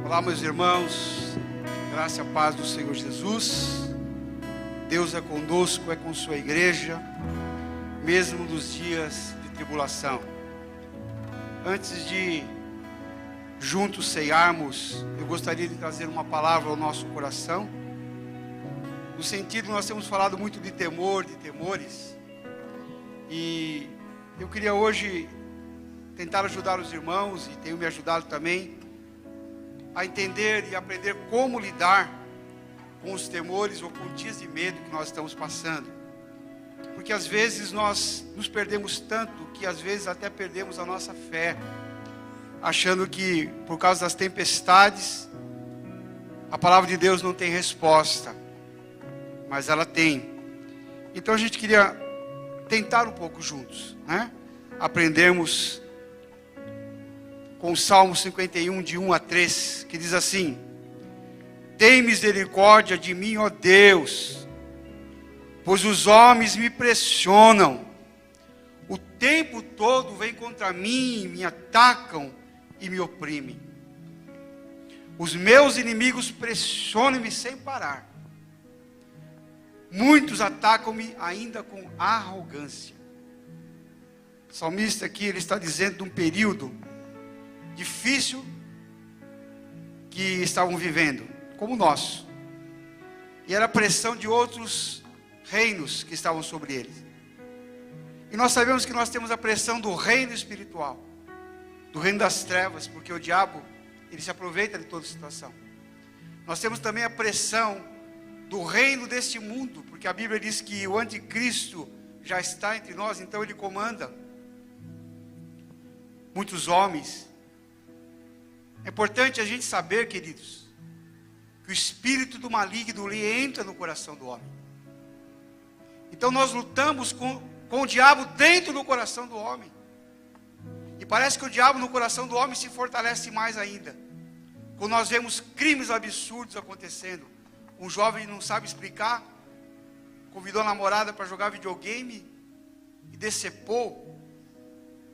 Olá, meus irmãos, graça e a paz do Senhor Jesus. Deus é conosco, é com sua igreja, mesmo nos dias de tribulação. Antes de juntos ceiarmos, eu gostaria de trazer uma palavra ao nosso coração, no sentido que nós temos falado muito de temor, de temores, e eu queria hoje tentar ajudar os irmãos, e tenho me ajudado também, a entender e aprender como lidar com os temores ou com dias de medo que nós estamos passando. Porque às vezes nós nos perdemos tanto que às vezes até perdemos a nossa fé, achando que por causa das tempestades a palavra de Deus não tem resposta, mas ela tem. Então a gente queria tentar um pouco juntos, né? Aprendermos com o Salmo 51, de 1 a 3, que diz assim: tem misericórdia de mim, ó Deus, pois os homens me pressionam, o tempo todo vêm contra mim, me atacam e me oprimem. Os meus inimigos pressionam-me sem parar, muitos atacam-me ainda com arrogância. O salmista aqui, ele está dizendo de um período difícil que estavam vivendo, como o nosso, e era a pressão de outros reinos que estavam sobre eles. E nós sabemos que nós temos a pressão do reino espiritual, do reino das trevas, porque o diabo, ele se aproveita de toda situação. Nós temos também a pressão do reino deste mundo, porque a Bíblia diz que o anticristo já está entre nós, então ele comanda muitos homens. É importante a gente saber, queridos, que o espírito do maligno ele entra no coração do homem. Então nós lutamos com o diabo dentro do coração do homem. E parece que o diabo no coração do homem se fortalece mais ainda, quando nós vemos crimes absurdos acontecendo. Um jovem não sabe explicar, convidou a namorada para jogar videogame e decepou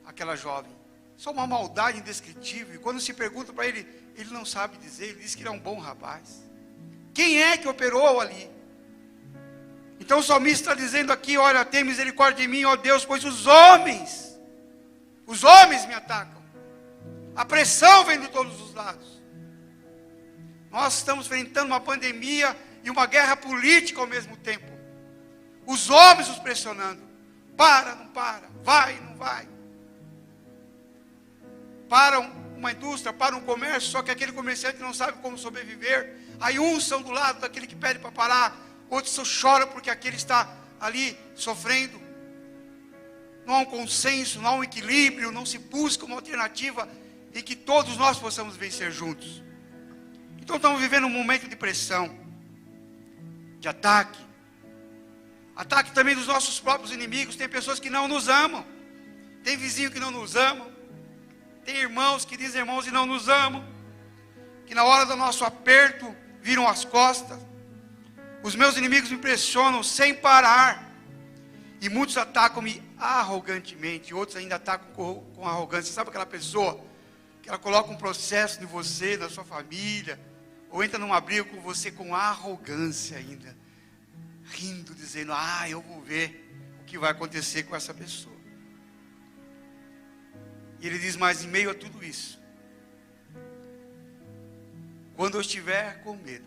aquela jovem. Isso é uma maldade indescritível. E quando se pergunta para ele, ele não sabe dizer. Ele diz que ele é um bom rapaz. Quem é que operou ali? Então o salmista está dizendo aqui: olha, tem misericórdia de mim, ó Deus, pois os homens me atacam. A pressão vem de todos os lados. Nós estamos enfrentando uma pandemia e uma guerra política ao mesmo tempo. Os homens nos pressionando. Para, não para. Vai, não vai. Para uma indústria, para um comércio, só que aquele comerciante não sabe como sobreviver. Aí uns são do lado daquele que pede para parar, outros só choram porque aquele está ali sofrendo. Não há um consenso, não há um equilíbrio, não se busca uma alternativa em que todos nós possamos vencer juntos. Então estamos vivendo um momento de pressão, de ataque também dos nossos próprios inimigos. Tem pessoas que não nos amam, tem vizinho que não nos amam, tem irmãos que dizem irmãos e não nos amam, que na hora do nosso aperto viram as costas. Os meus inimigos me pressionam sem parar, e muitos atacam-me arrogantemente, outros ainda atacam com arrogância. Sabe aquela pessoa que ela coloca um processo de você, da sua família, ou entra numa briga com você com arrogância ainda, rindo, dizendo: eu vou ver o que vai acontecer com essa pessoa. E ele diz: mas em meio a tudo isso, quando eu estiver com medo,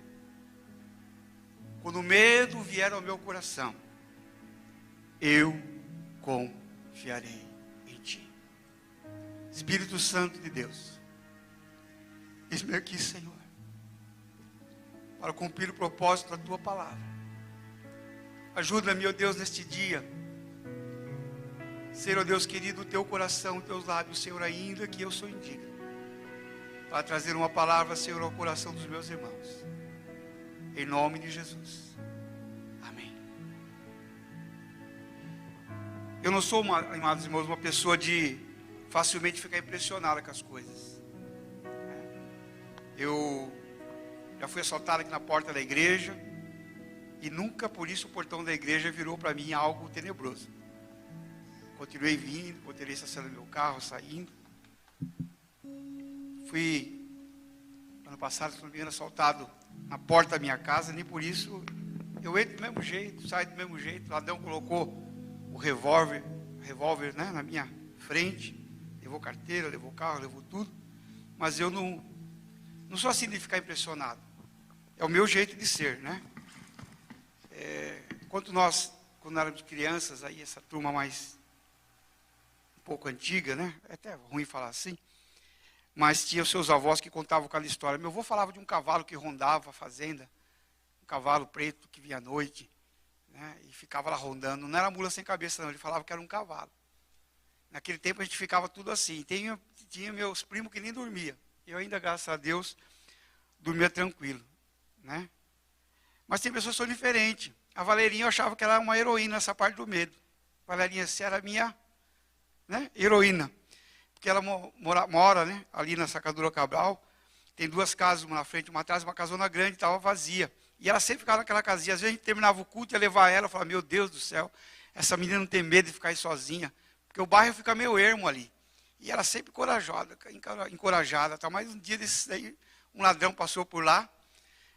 quando o medo vier ao meu coração, eu confiarei em ti. Espírito Santo de Deus, eis-me aqui, Senhor, para cumprir o propósito da tua palavra. Ajuda-me, ó Deus, neste dia, ser, ó Deus querido, o teu coração, os teus lábios, Senhor, ainda que eu sou indigno, para trazer uma palavra, Senhor, ao coração dos meus irmãos. Em nome de Jesus. Amém. Eu não sou, amados irmãos, uma pessoa de facilmente ficar impressionada com as coisas. Eu já fui assaltado aqui na porta da igreja, e nunca por isso o portão da igreja virou para mim algo tenebroso. Continuei vindo, continuei estacionando meu carro, saindo. Fui ano passado, se não me engano, assaltado na porta da minha casa, nem por isso eu entro do mesmo jeito, saio do mesmo jeito. O ladrão colocou o revólver, né, na minha frente, levou carteira, levou carro, levou tudo, mas eu não sou assim de ficar impressionado. É o meu jeito de ser, né? Quando éramos crianças, aí essa turma mais um pouco antiga, né? É até ruim falar assim, mas tinha os seus avós que contavam aquela história. Meu avô falava de um cavalo que rondava a fazenda, um cavalo preto que vinha à noite, né? E ficava lá rondando. Não era mula sem cabeça, não. Ele falava que era um cavalo. Naquele tempo a gente ficava tudo assim. Tinha meus primos que nem dormia. Eu ainda, graças a Deus, dormia tranquilo, né? Mas tem pessoas que são diferentes. A Valerinha, eu achava que ela era uma heroína nessa parte do medo. A Valerinha, essa era a minha, né, heroína. Porque ela mora, né, ali na Sacadura Cabral. Tem 2 casas, uma na frente e uma atrás, uma casona grande, estava vazia. E ela sempre ficava naquela casinha. Às vezes a gente terminava o culto e ia levar ela. Eu falava, meu Deus do céu, essa menina não tem medo de ficar aí sozinha. Porque o bairro fica meio ermo ali. E ela sempre encorajada. Tá? Mas um dia desses aí, um ladrão passou por lá.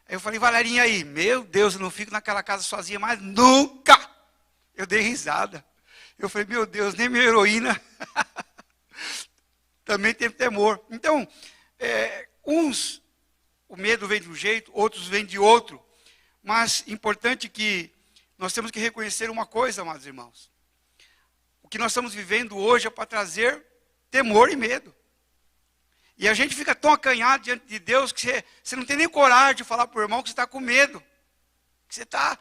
Aí eu falei, Valerinha aí, meu Deus, eu não fico naquela casa sozinha mais nunca. Eu dei risada. Eu falei, meu Deus, nem minha heroína também tem temor. Então, o medo vem de um jeito, outros vêm de outro. Mas importante que nós temos que reconhecer uma coisa, amados irmãos. O que nós estamos vivendo hoje é para trazer temor e medo. E a gente fica tão acanhado diante de Deus que você não tem nem coragem de falar para o irmão que você está com medo. Que você está,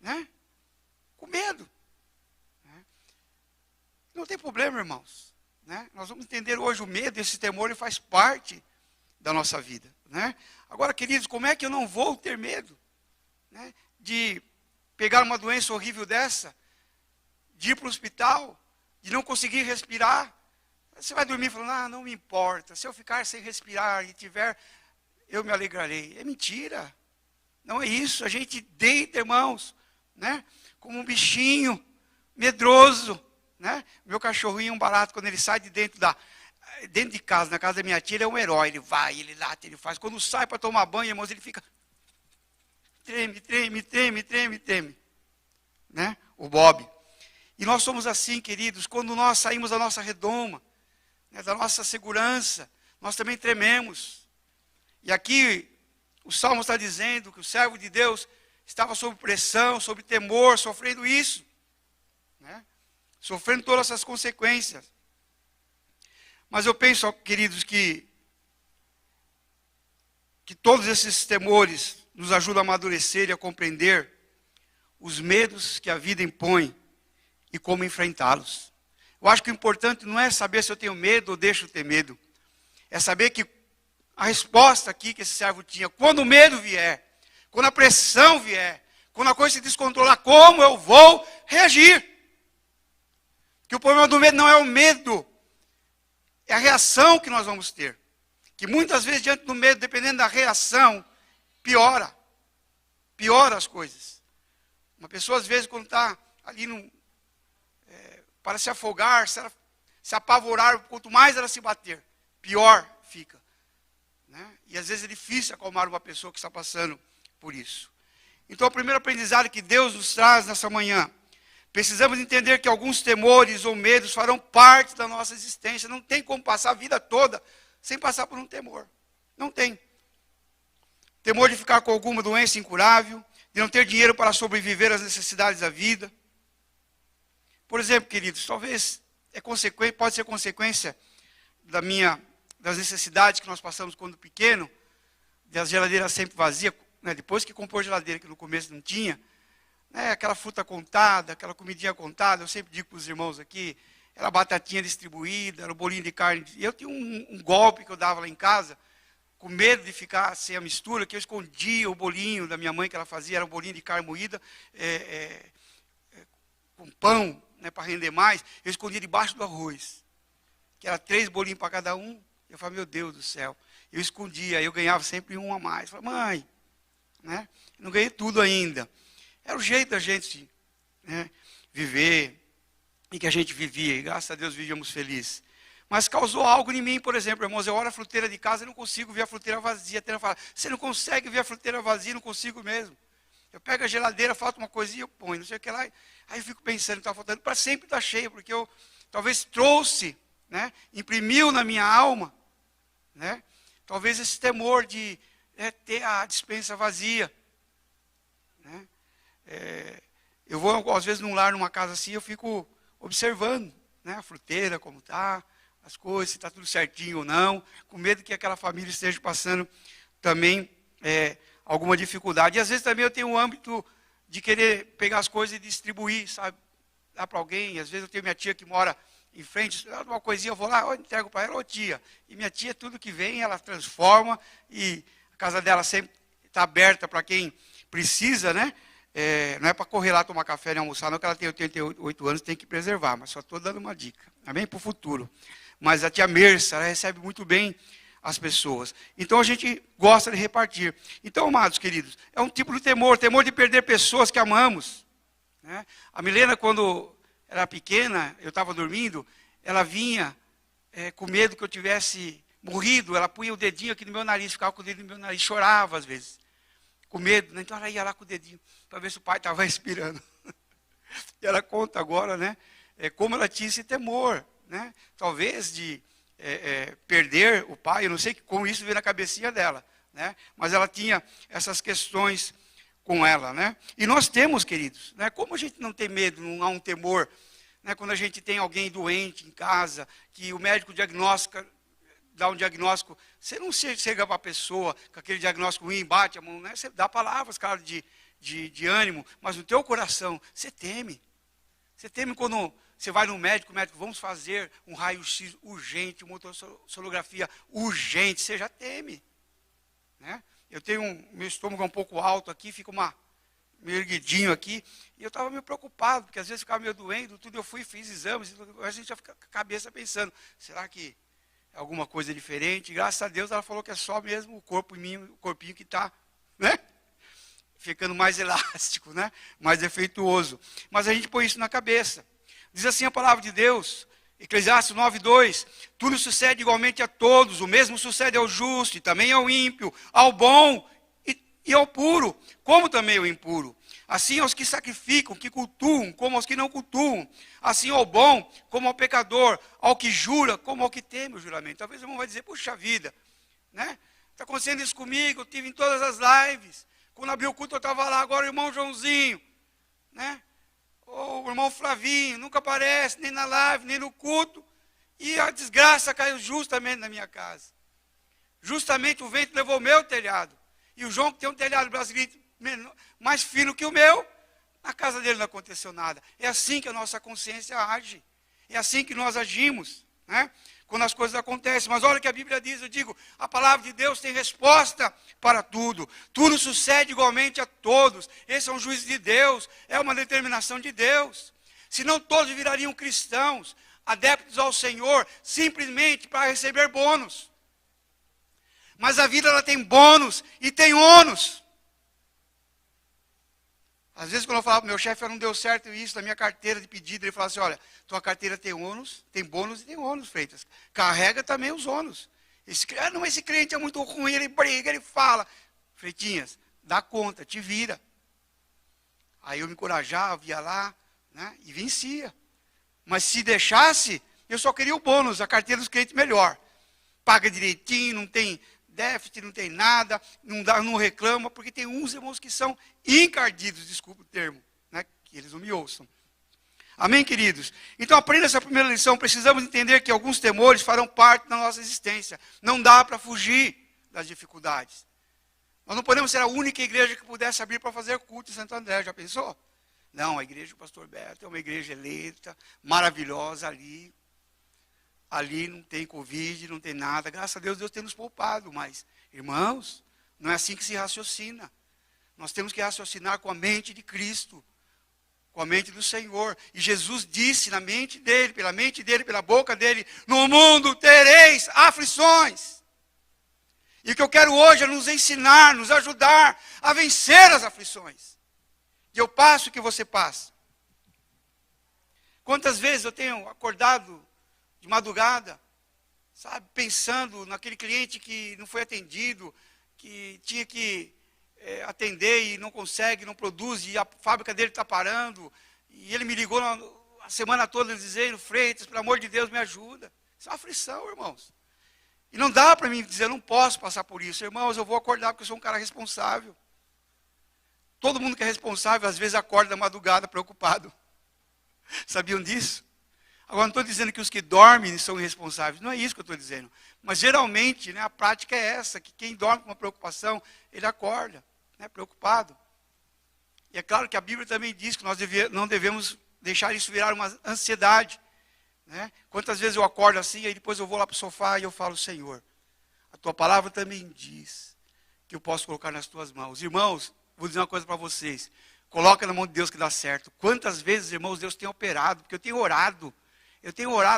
né, com medo. Né? Não tem problema, irmãos. Né? Nós vamos entender hoje o medo, esse temor, ele faz parte da nossa vida. Né? Agora, queridos, como é que eu não vou ter medo, né, de pegar uma doença horrível dessa, de ir para o hospital, de não conseguir respirar? Você vai dormir falando, não me importa, se eu ficar sem respirar e tiver, eu me alegrarei. É mentira, não é isso. A gente deita, irmãos, né, como um bichinho medroso. Né? Meu cachorrinho, um barato, quando ele sai de dentro de casa, na casa da minha tia, ele é um herói. Ele vai, ele late, ele faz. Quando sai para tomar banho, irmãos, ele fica treme. Né? O Bob. E nós somos assim, queridos, quando nós saímos da nossa redoma, né, da nossa segurança, nós também trememos. E aqui o Salmo está dizendo que o servo de Deus estava sob pressão, sob temor, sofrendo isso. Né? Sofrendo todas essas consequências. Mas eu penso, queridos, que todos esses temores nos ajudam a amadurecer e a compreender os medos que a vida impõe e como enfrentá-los. Eu acho que o importante não é saber se eu tenho medo ou deixo de ter medo. É saber que a resposta aqui que esse servo tinha, quando o medo vier, quando a pressão vier, quando a coisa se descontrolar, como eu vou reagir? Que o problema do medo não é o medo, é a reação que nós vamos ter. Que muitas vezes, diante do medo, dependendo da reação, piora as coisas. Uma pessoa, às vezes, quando está ali para se afogar, se apavorar, quanto mais ela se bater, pior fica. Né? E às vezes é difícil acalmar uma pessoa que está passando por isso. Então, o primeiro aprendizado que Deus nos traz nessa manhã, precisamos entender que alguns temores ou medos farão parte da nossa existência. Não tem como passar a vida toda sem passar por um temor. Não tem. Temor de ficar com alguma doença incurável, de não ter dinheiro para sobreviver às necessidades da vida. Por exemplo, queridos, talvez pode ser consequência das necessidades que nós passamos quando pequeno, da geladeira sempre vazia, né, depois que comprou geladeira, que no começo não tinha, né, aquela fruta contada, aquela comidinha contada. Eu sempre digo para os irmãos aqui, era batatinha distribuída, era o bolinho de carne. E eu tinha um golpe que eu dava lá em casa, com medo de ficar sem a mistura, que eu escondia o bolinho da minha mãe, que ela fazia, era um bolinho de carne moída, com pão, né, para render mais, eu escondia debaixo do arroz, que era 3 bolinhos para cada um. Eu falei, meu Deus do céu, eu escondia, eu ganhava sempre um a mais. Eu falei, mãe, né, não ganhei tudo ainda. Era o jeito da gente, né, viver, e que a gente vivia, e graças a Deus vivíamos felizes. Mas causou algo em mim, por exemplo, irmãos, eu olho a fruteira de casa e não consigo ver a fruteira vazia. Até ela fala, você não consegue ver a fruteira vazia? Não consigo mesmo. Eu pego a geladeira, falta uma coisinha, eu ponho, não sei o que lá. Aí eu fico pensando, está faltando, para sempre estar cheio, porque eu talvez trouxe, né, imprimiu na minha alma, né, talvez esse temor de ter a despensa vazia. Né. Eu vou, às vezes, num lar, numa casa assim, eu fico observando, né, a fruteira, como está, as coisas, se está tudo certinho ou não, com medo que aquela família esteja passando também alguma dificuldade. E às vezes também eu tenho o âmbito de querer pegar as coisas e distribuir, sabe, dar para alguém. Às vezes eu tenho minha tia que mora em frente, uma coisinha, eu vou lá, eu entrego para ela, ô tia. E minha tia, tudo que vem, ela transforma, e a casa dela sempre está aberta para quem precisa, né? Não é para correr lá tomar café e almoçar, não, que ela tem 88 anos, tem que preservar, mas só estou dando uma dica, amém? Para o futuro. Mas a tia Merça, ela recebe muito bem as pessoas. Então a gente gosta de repartir. Então, amados queridos, é um tipo de temor de perder pessoas que amamos. Né? A Milena, quando era pequena, eu estava dormindo, ela vinha com medo que eu tivesse morrido, ela punha o dedinho aqui no meu nariz, ficava com o dedo no meu nariz, chorava às vezes, com medo, né? Então ela ia lá com o dedinho, para ver se o pai estava respirando. E ela conta agora, né, como ela tinha esse temor, né, talvez de perder o pai, eu não sei como isso veio na cabecinha dela, né, mas ela tinha essas questões com ela, né. E nós temos, queridos, né, como a gente não tem medo, não há um temor, né, quando a gente tem alguém doente em casa, que o médico dá um diagnóstico, você não chega para a pessoa com aquele diagnóstico ruim, bate a mão, né, você dá palavras, claro, de ânimo, mas no teu coração, você teme. Você teme quando você vai no médico, o médico, vamos fazer um raio-x urgente, uma ultrassonografia urgente, você já teme. Né? Eu tenho meu estômago é um pouco alto aqui, fica meio erguidinho aqui, e eu estava meio preocupado, porque às vezes ficava meio doendo, tudo, eu fui e fiz exames, a gente já fica com a cabeça pensando, será que é alguma coisa diferente? Graças a Deus ela falou que é só mesmo o corpo em mim, o corpinho que está, né? Ficando mais elástico, né? Mais defeituoso. Mas a gente põe isso na cabeça. Diz assim a palavra de Deus, Eclesiastes 9:2, tudo sucede igualmente a todos, o mesmo sucede ao justo e também ao ímpio, ao bom e ao puro, como também ao impuro. Assim aos que sacrificam, que cultuam, como aos que não cultuam. Assim ao bom, como ao pecador, ao que jura, como ao que teme o juramento. Talvez o irmão vai dizer, puxa vida, né? Está acontecendo isso comigo, eu estive em todas as lives. Quando abriu o culto eu estava lá, agora o irmão Joãozinho, né? Ou o irmão Flavinho, nunca aparece, nem na live, nem no culto. E a desgraça caiu justamente na minha casa. Justamente o vento levou o meu telhado. E o João, que tem um telhado brasileiro mais fino que o meu, na casa dele não aconteceu nada. É assim que a nossa consciência age. É assim que nós agimos, né? Quando as coisas acontecem. Mas olha o que a Bíblia diz, eu digo, a palavra de Deus tem resposta para tudo. Tudo sucede igualmente a todos. Esse é um juízo de Deus, é uma determinação de Deus. Senão todos virariam cristãos, adeptos ao Senhor, simplesmente para receber bônus. Mas a vida ela tem bônus e tem ônus. Às vezes quando eu falava para o meu chefe, não deu certo isso na minha carteira de pedido, ele falava assim, olha, tua carteira tem ônus, tem bônus e tem ônus, Freitas. Carrega também os ônus. Esse cliente é muito ruim, ele briga, ele fala. Freitinhas, dá conta, te vira. Aí eu me encorajava, ia lá, né, e vencia. Mas se deixasse, eu só queria o bônus, a carteira dos clientes melhor. Paga direitinho, não tem déficit, não tem nada, não reclama, porque tem uns irmãos que são encardidos, desculpa o termo, né, que eles não me ouçam. Amém, queridos? Então aprenda essa primeira lição, precisamos entender que alguns temores farão parte da nossa existência. Não dá para fugir das dificuldades. Nós não podemos ser a única igreja que pudesse abrir para fazer culto em Santo André, já pensou? Não, a igreja do pastor Beto é uma igreja eleita, maravilhosa ali. Ali não tem Covid, não tem nada. Graças a Deus, Deus tem nos poupado. Mas, irmãos, não é assim que se raciocina. Nós temos que raciocinar com a mente de Cristo, com a mente do Senhor. E Jesus disse na mente dele, pela boca dele, no mundo tereis aflições. E o que eu quero hoje é nos ensinar, nos ajudar a vencer as aflições. E eu passo o que você passa. Quantas vezes eu tenho acordado de madrugada, sabe, pensando naquele cliente que não foi atendido, que tinha que atender e não consegue, não produz, e a fábrica dele está parando, e ele me ligou a semana toda dizendo: Freitas, pelo amor de Deus, me ajuda. Isso é uma aflição, irmãos. E não dá para mim dizer: eu não posso passar por isso. Irmãos, eu vou acordar porque eu sou um cara responsável. Todo mundo que é responsável, às vezes acorda da madrugada preocupado. Sabiam disso? Agora, não estou dizendo que os que dormem são irresponsáveis. Não é isso que eu estou dizendo. Mas, geralmente, né, a prática é essa, que quem dorme com uma preocupação, ele acorda, né, preocupado. E é claro que a Bíblia também diz que nós não devemos deixar isso virar uma ansiedade. Né? Quantas vezes eu acordo assim, aí depois eu vou lá para o sofá e eu falo: Senhor, a tua palavra também diz que eu posso colocar nas tuas mãos. Irmãos, vou dizer uma coisa para vocês: coloca na mão de Deus que dá certo. Quantas vezes, irmãos, Deus tem operado, porque eu tenho orado,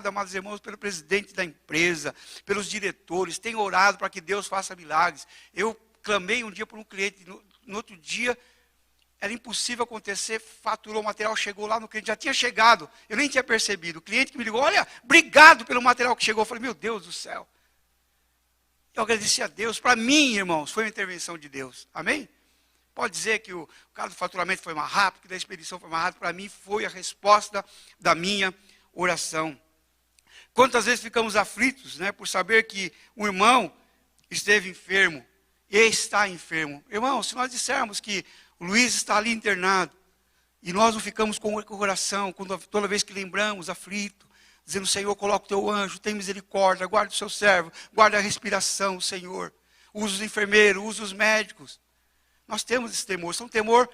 amados irmãos, pelo presidente da empresa, pelos diretores, tenho orado para que Deus faça milagres. Eu clamei um dia por um cliente, no outro dia, era impossível acontecer, faturou o material, chegou lá no cliente, já tinha chegado, eu nem tinha percebido. O cliente que me ligou: olha, obrigado pelo material que chegou. Eu falei: meu Deus do céu. Eu agradeci a Deus. Para mim, irmãos, foi uma intervenção de Deus. Amém? Pode dizer que o caso do faturamento foi mais rápido, que da expedição foi mais rápido. Para mim, foi a resposta da minha oração. Quantas vezes ficamos aflitos, né, por saber que um irmão esteve enfermo e está enfermo. Irmão, se nós dissermos que o Luiz está ali internado, e nós não ficamos com o coração, toda vez que lembramos, aflito, dizendo: Senhor, coloca o teu anjo, tem misericórdia, guarda o seu servo, guarda a respiração, Senhor. Usa os enfermeiros, usa os médicos. Nós temos esse temor, isso é um temor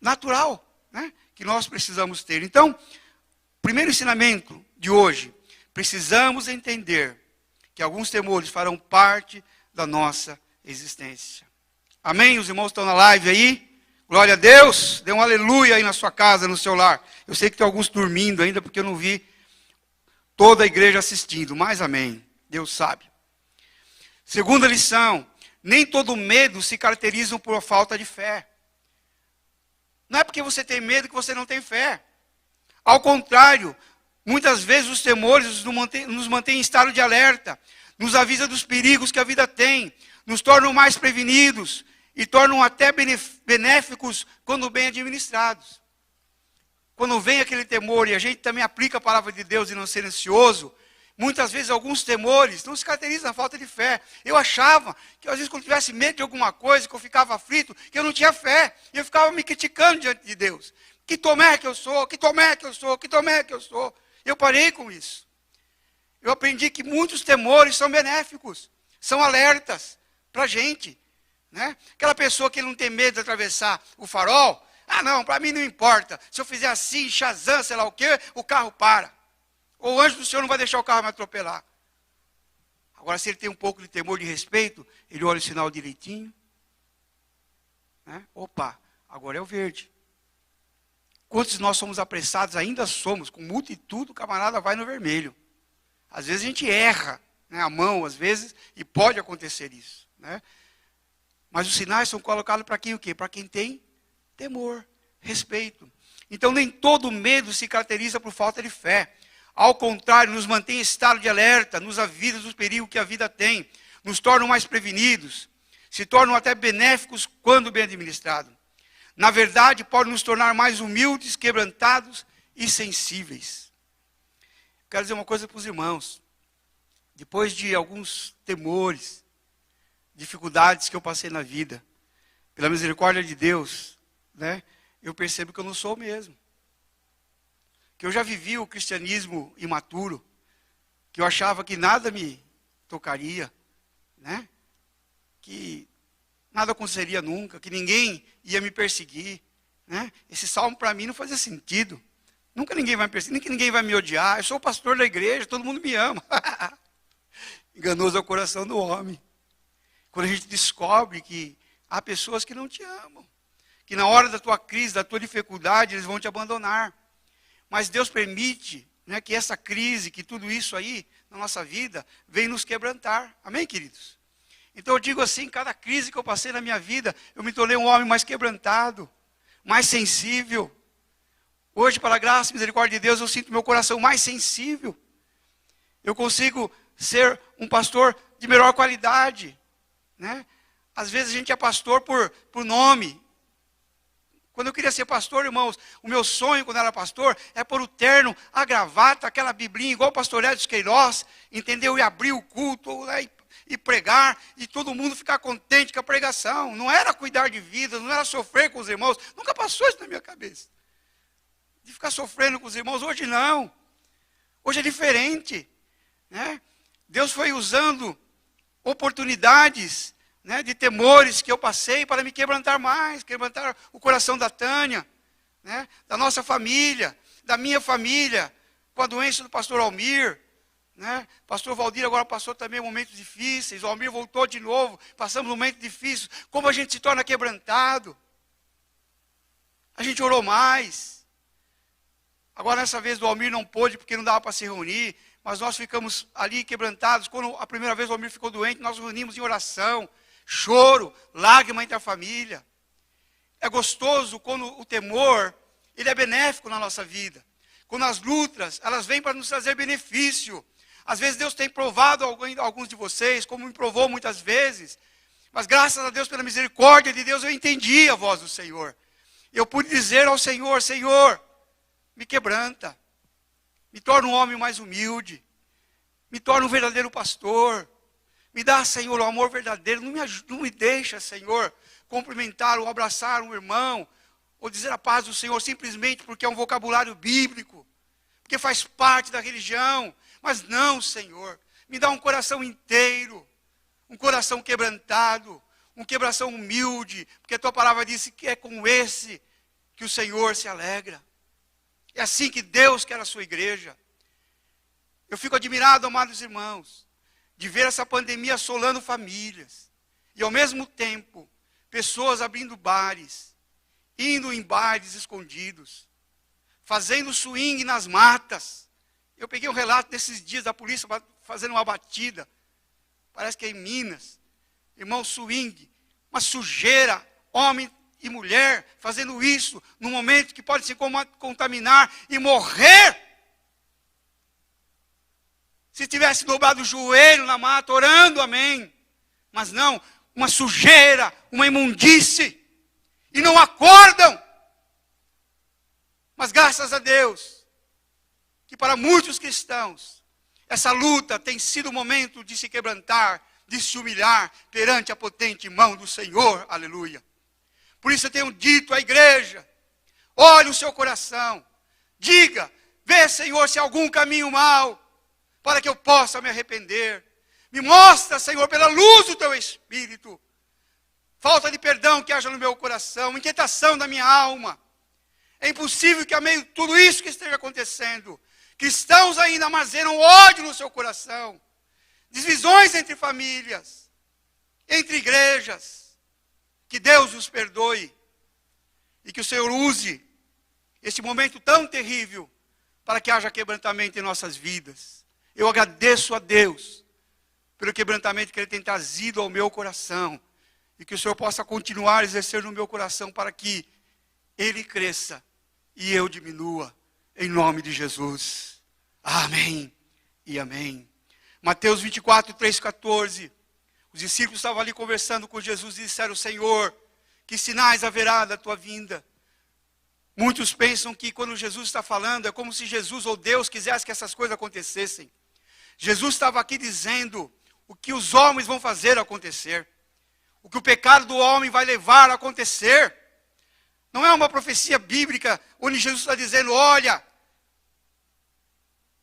natural, né, que nós precisamos ter. Então, primeiro ensinamento de hoje: precisamos entender que alguns temores farão parte da nossa existência. Amém? Os irmãos estão na live aí? Glória a Deus. Dê um aleluia aí na sua casa, no seu lar. Eu sei que tem alguns dormindo ainda, porque eu não vi toda a igreja assistindo, mas amém. Deus sabe. Segunda lição: nem todo medo se caracteriza por falta de fé. Não é porque você tem medo que você não tem fé. Ao contrário, muitas vezes os temores nos mantêm em estado de alerta, nos avisa dos perigos que a vida tem, nos tornam mais prevenidos e tornam até benéficos quando bem administrados. Quando vem aquele temor e a gente também aplica a palavra de Deus e não ser ansioso, muitas vezes alguns temores não se caracterizam na falta de fé. Eu achava que às vezes quando tivesse medo de alguma coisa, que eu ficava aflito, que eu não tinha fé. E eu ficava me criticando diante de Deus. Que tomé que eu sou, que tomé que eu sou, que tomé que eu sou. Eu parei com isso. Eu aprendi que muitos temores são benéficos, são alertas para a gente. Né? Aquela pessoa que não tem medo de atravessar o farol: ah não, para mim não importa. Se eu fizer assim, Shazam, sei lá o quê, o carro para. Ou o anjo do Senhor não vai deixar o carro me atropelar. Agora, se ele tem um pouco de temor, de respeito, ele olha o sinal direitinho. Né? Opa, agora é o verde. Quantos de nós somos apressados? Ainda somos. Com multa e tudo, o camarada vai no vermelho. Às vezes a gente erra, né, a mão, às vezes, e pode acontecer isso. Né? Mas os sinais são colocados para quem o quê? Para quem tem temor, respeito. Então, nem todo medo se caracteriza por falta de fé. Ao contrário, nos mantém em estado de alerta, nos avisa dos perigos que a vida tem, nos tornam mais prevenidos, se tornam até benéficos quando bem administrados. Na verdade, pode nos tornar mais humildes, quebrantados e sensíveis. Quero dizer uma coisa para os irmãos. Depois de alguns temores, dificuldades que eu passei na vida, pela misericórdia de Deus, né, eu percebo que eu não sou o mesmo. Que eu já vivi o cristianismo imaturo, que eu achava que nada me tocaria, né? Que nada aconteceria nunca, que ninguém ia me perseguir. Né? Esse salmo para mim não fazia sentido. Nunca ninguém vai me perseguir, nunca ninguém vai me odiar. Eu sou o pastor da igreja, todo mundo me ama. Enganoso é o coração do homem. Quando a gente descobre que há pessoas que não te amam, que na hora da tua crise, da tua dificuldade, eles vão te abandonar. Mas Deus permite, né, que essa crise, que tudo isso aí na nossa vida, venha nos quebrantar. Amém, queridos? Então eu digo assim, cada crise que eu passei na minha vida, eu me tornei um homem mais quebrantado, mais sensível. Hoje, pela graça e misericórdia de Deus, eu sinto meu coração mais sensível. Eu consigo ser um pastor de melhor qualidade, né? Às vezes a gente é pastor por nome. Quando eu queria ser pastor, irmãos, o meu sonho quando era pastor é pôr o terno, a gravata, aquela biblinha, igual o pastor Edson Queiroz, entendeu? E abrir o culto e pregar, e todo mundo ficar contente com a pregação. Não era cuidar de vidas, não era sofrer com os irmãos. Nunca passou isso na minha cabeça. De ficar sofrendo com os irmãos, hoje não. Hoje é diferente, né? Deus foi usando oportunidades, né, de temores que eu passei para me quebrantar mais, quebrantar o coração da Tânia, né, da nossa família, da minha família, com a doença do pastor Almir, né, pastor Valdir agora passou também momentos difíceis, o Almir voltou de novo, passamos momentos difíceis, como a gente se torna quebrantado, a gente orou mais, agora nessa vez o Almir não pôde porque não dava para se reunir, mas nós ficamos ali quebrantados, quando a primeira vez o Almir ficou doente, nós nos reunimos em oração, choro, lágrima entre a família. É gostoso quando o temor, ele é benéfico na nossa vida. Quando as lutas, elas vêm para nos trazer benefício. Às vezes Deus tem provado alguns de vocês, como me provou muitas vezes. Mas graças a Deus, pela misericórdia de Deus, eu entendi a voz do Senhor. Eu pude dizer ao Senhor, Senhor, me quebranta. Me torna um homem mais humilde. Me torna um verdadeiro pastor. Me dá, Senhor, o amor verdadeiro. Não me deixa, Senhor, cumprimentar ou abraçar um irmão, ou dizer a paz do Senhor simplesmente porque é um vocabulário bíblico, porque faz parte da religião. Mas não, Senhor, me dá um coração inteiro, um coração quebrantado, um coração humilde, porque a tua palavra disse que é com esse que o Senhor se alegra. É assim que Deus quer a sua igreja. Eu fico admirado, amados irmãos, de ver essa pandemia assolando famílias. E ao mesmo tempo, pessoas abrindo bares, indo em bares escondidos, fazendo swing nas matas. Eu peguei um relato desses dias da polícia fazendo uma batida. Parece que é em Minas. Irmão, swing, uma sujeira, homem e mulher fazendo isso num momento que pode se contaminar e morrer. Se tivesse dobrado o joelho na mata, orando, amém. Mas não, uma sujeira, uma imundície. E não acordam. Mas graças a Deus, que para muitos cristãos, essa luta tem sido o momento de se quebrantar, de se humilhar perante a potente mão do Senhor. Aleluia. Por isso eu tenho dito à igreja, olhe o seu coração. Diga, vê, Senhor, se há algum caminho mau, para que eu possa me arrepender. Me mostra, Senhor, pela luz do teu Espírito, falta de perdão que haja no meu coração, inquietação da minha alma. É impossível que a meio de tudo isso que esteja acontecendo, cristãos ainda armazenam ódio no seu coração, divisões entre famílias, entre igrejas. Que Deus os perdoe e que o Senhor use este momento tão terrível para que haja quebrantamento em nossas vidas. Eu agradeço a Deus pelo quebrantamento que Ele tem trazido ao meu coração e que o Senhor possa continuar a exercer no meu coração para que Ele cresça e eu diminua, em nome de Jesus. Amém e amém. Mateus 24, 3, 14. Os discípulos estavam ali conversando com Jesus e disseram, Senhor, que sinais haverá da tua vinda? Muitos pensam que quando Jesus está falando, é como se Jesus ou Deus quisesse que essas coisas acontecessem. Jesus estava aqui dizendo o que os homens vão fazer acontecer. O que o pecado do homem vai levar a acontecer. Não é uma profecia bíblica onde Jesus está dizendo, olha,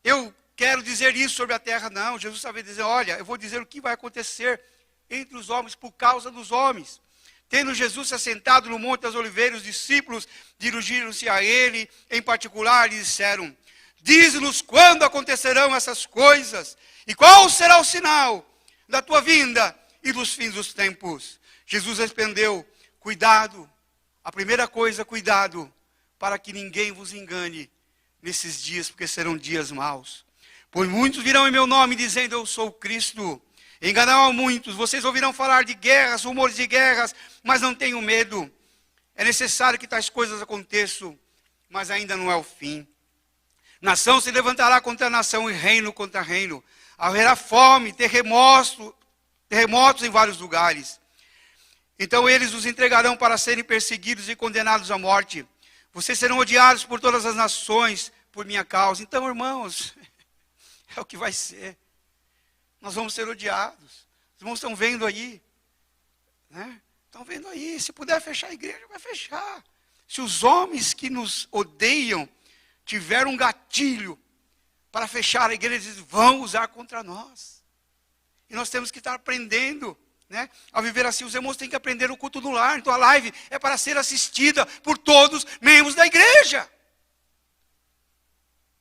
eu quero dizer isso sobre a terra. Não, Jesus estava dizendo, olha, eu vou dizer o que vai acontecer entre os homens por causa dos homens. Tendo Jesus se assentado no Monte das Oliveiras, os discípulos dirigiram-se a ele, em particular, e disseram, dize-nos quando acontecerão essas coisas, e qual será o sinal da tua vinda e dos fins dos tempos. Jesus respondeu, cuidado, a primeira coisa, cuidado, para que ninguém vos engane nesses dias, porque serão dias maus. Pois muitos virão em meu nome, dizendo, eu sou Cristo. Enganarão muitos, vocês ouvirão falar de guerras, rumores de guerras, mas não tenham medo. É necessário que tais coisas aconteçam, mas ainda não é o fim. Nação se levantará contra nação e reino contra reino. haverá fome, terremotos em vários lugares. Então eles os entregarão para serem perseguidos e condenados à morte. Vocês serão odiados por todas as nações por minha causa. Então, irmãos, é o que vai ser. Nós vamos ser odiados. Os irmãos estão vendo aí, né? Estão vendo aí. Se puder fechar a igreja, vai fechar. Se os homens que nos odeiam tiveram um gatilho para fechar a igreja, eles vão usar contra nós. E nós temos que estar aprendendo, né, a viver assim. Os irmãos têm que aprender o culto no lar. Então a live é para ser assistida por todos membros da igreja.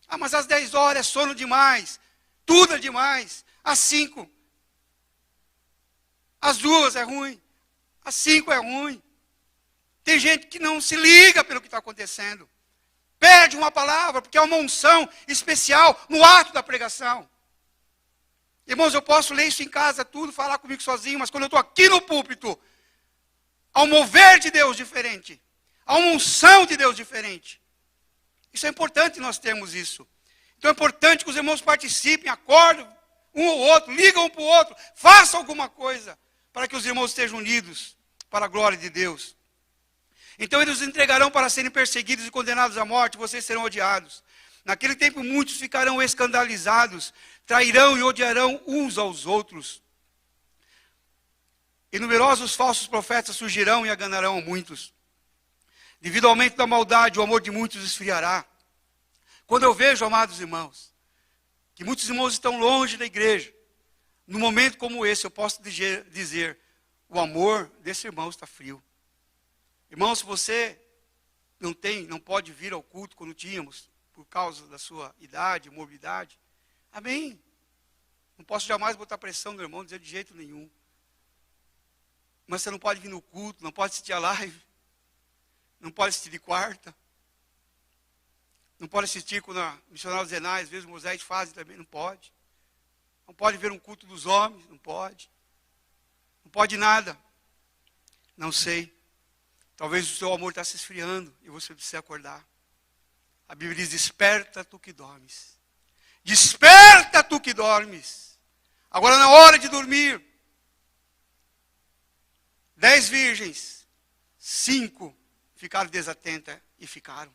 Ah, mas às 10 horas é sono demais. Tudo é demais. Às 5. Às 2 é ruim. Às 5 é ruim. Tem gente que não se liga pelo que está acontecendo. Perde uma palavra, porque é uma unção especial no ato da pregação. Irmãos, eu posso ler isso em casa, tudo, falar comigo sozinho, mas quando eu estou aqui no púlpito, há um mover de Deus diferente. Há uma unção de Deus diferente. Isso é importante nós termos isso. Então é importante que os irmãos participem, acordem um ou outro, ligam um para o outro, façam alguma coisa para que os irmãos estejam unidos para a glória de Deus. Então eles os entregarão para serem perseguidos e condenados à morte, vocês serão odiados. Naquele tempo muitos ficarão escandalizados, trairão e odiarão uns aos outros. E numerosos falsos profetas surgirão e enganarão a muitos. Devido ao aumento da maldade, o amor de muitos esfriará. Quando eu vejo, amados irmãos, que muitos irmãos estão longe da igreja, num momento como esse, eu posso dizer, o amor desse irmão está frio. Irmão, se você não pode vir ao culto quando tínhamos, por causa da sua idade, morbidade, amém. Não posso jamais botar pressão no irmão, dizer de jeito nenhum. Mas você não pode vir no culto, não pode assistir a live, não pode assistir de quarta, não pode assistir quando a missionária Zenai, às vezes o Moisés faz também, não pode. Não pode ver um culto dos homens, não pode. Não pode nada. Não sei. Talvez o seu amor está se esfriando e você precisa acordar. A Bíblia diz, desperta tu que dormes. Desperta tu que dormes. Agora na hora de dormir. 10 virgens, 5 ficaram desatentas e ficaram.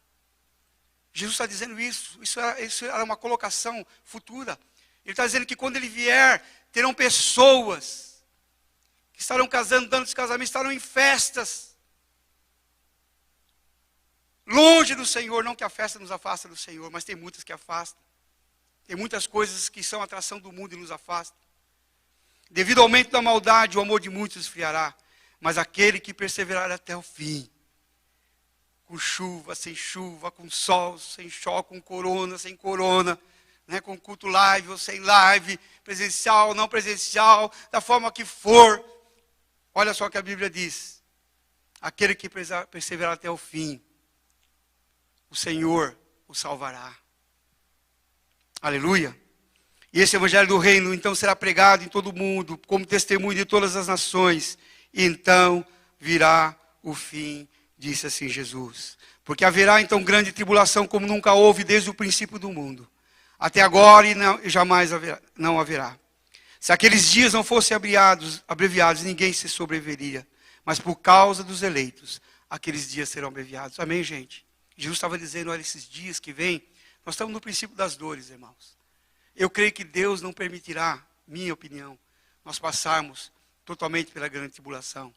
Jesus está dizendo isso. Isso era uma colocação futura. Ele está dizendo que quando ele vier, terão pessoas que estarão casando, dando esse casamento, estarão em festas. Longe do Senhor, não que a festa nos afasta do Senhor, mas tem muitas que afastam. Tem muitas coisas que são atração do mundo e nos afastam. Devido ao aumento da maldade, o amor de muitos esfriará. Mas aquele que perseverar até o fim, com chuva, sem chuva, com sol, sem sol, com corona, sem corona, né, com culto live ou sem live, presencial, não presencial, da forma que for. Olha só o que a Bíblia diz. Aquele que perseverar até o fim, o Senhor o salvará. Aleluia. E esse evangelho do reino, então, será pregado em todo o mundo, como testemunho de todas as nações. E então virá o fim, disse assim Jesus. Porque haverá então grande tribulação, como nunca houve desde o princípio do mundo. Até agora e jamais não haverá. Se aqueles dias não fossem abreviados, ninguém se sobreviveria. Mas por causa dos eleitos, aqueles dias serão abreviados. Amém, gente? Jesus estava dizendo, olha, esses dias que vêm, nós estamos no princípio das dores, irmãos. Eu creio que Deus não permitirá, minha opinião, nós passarmos totalmente pela grande tribulação.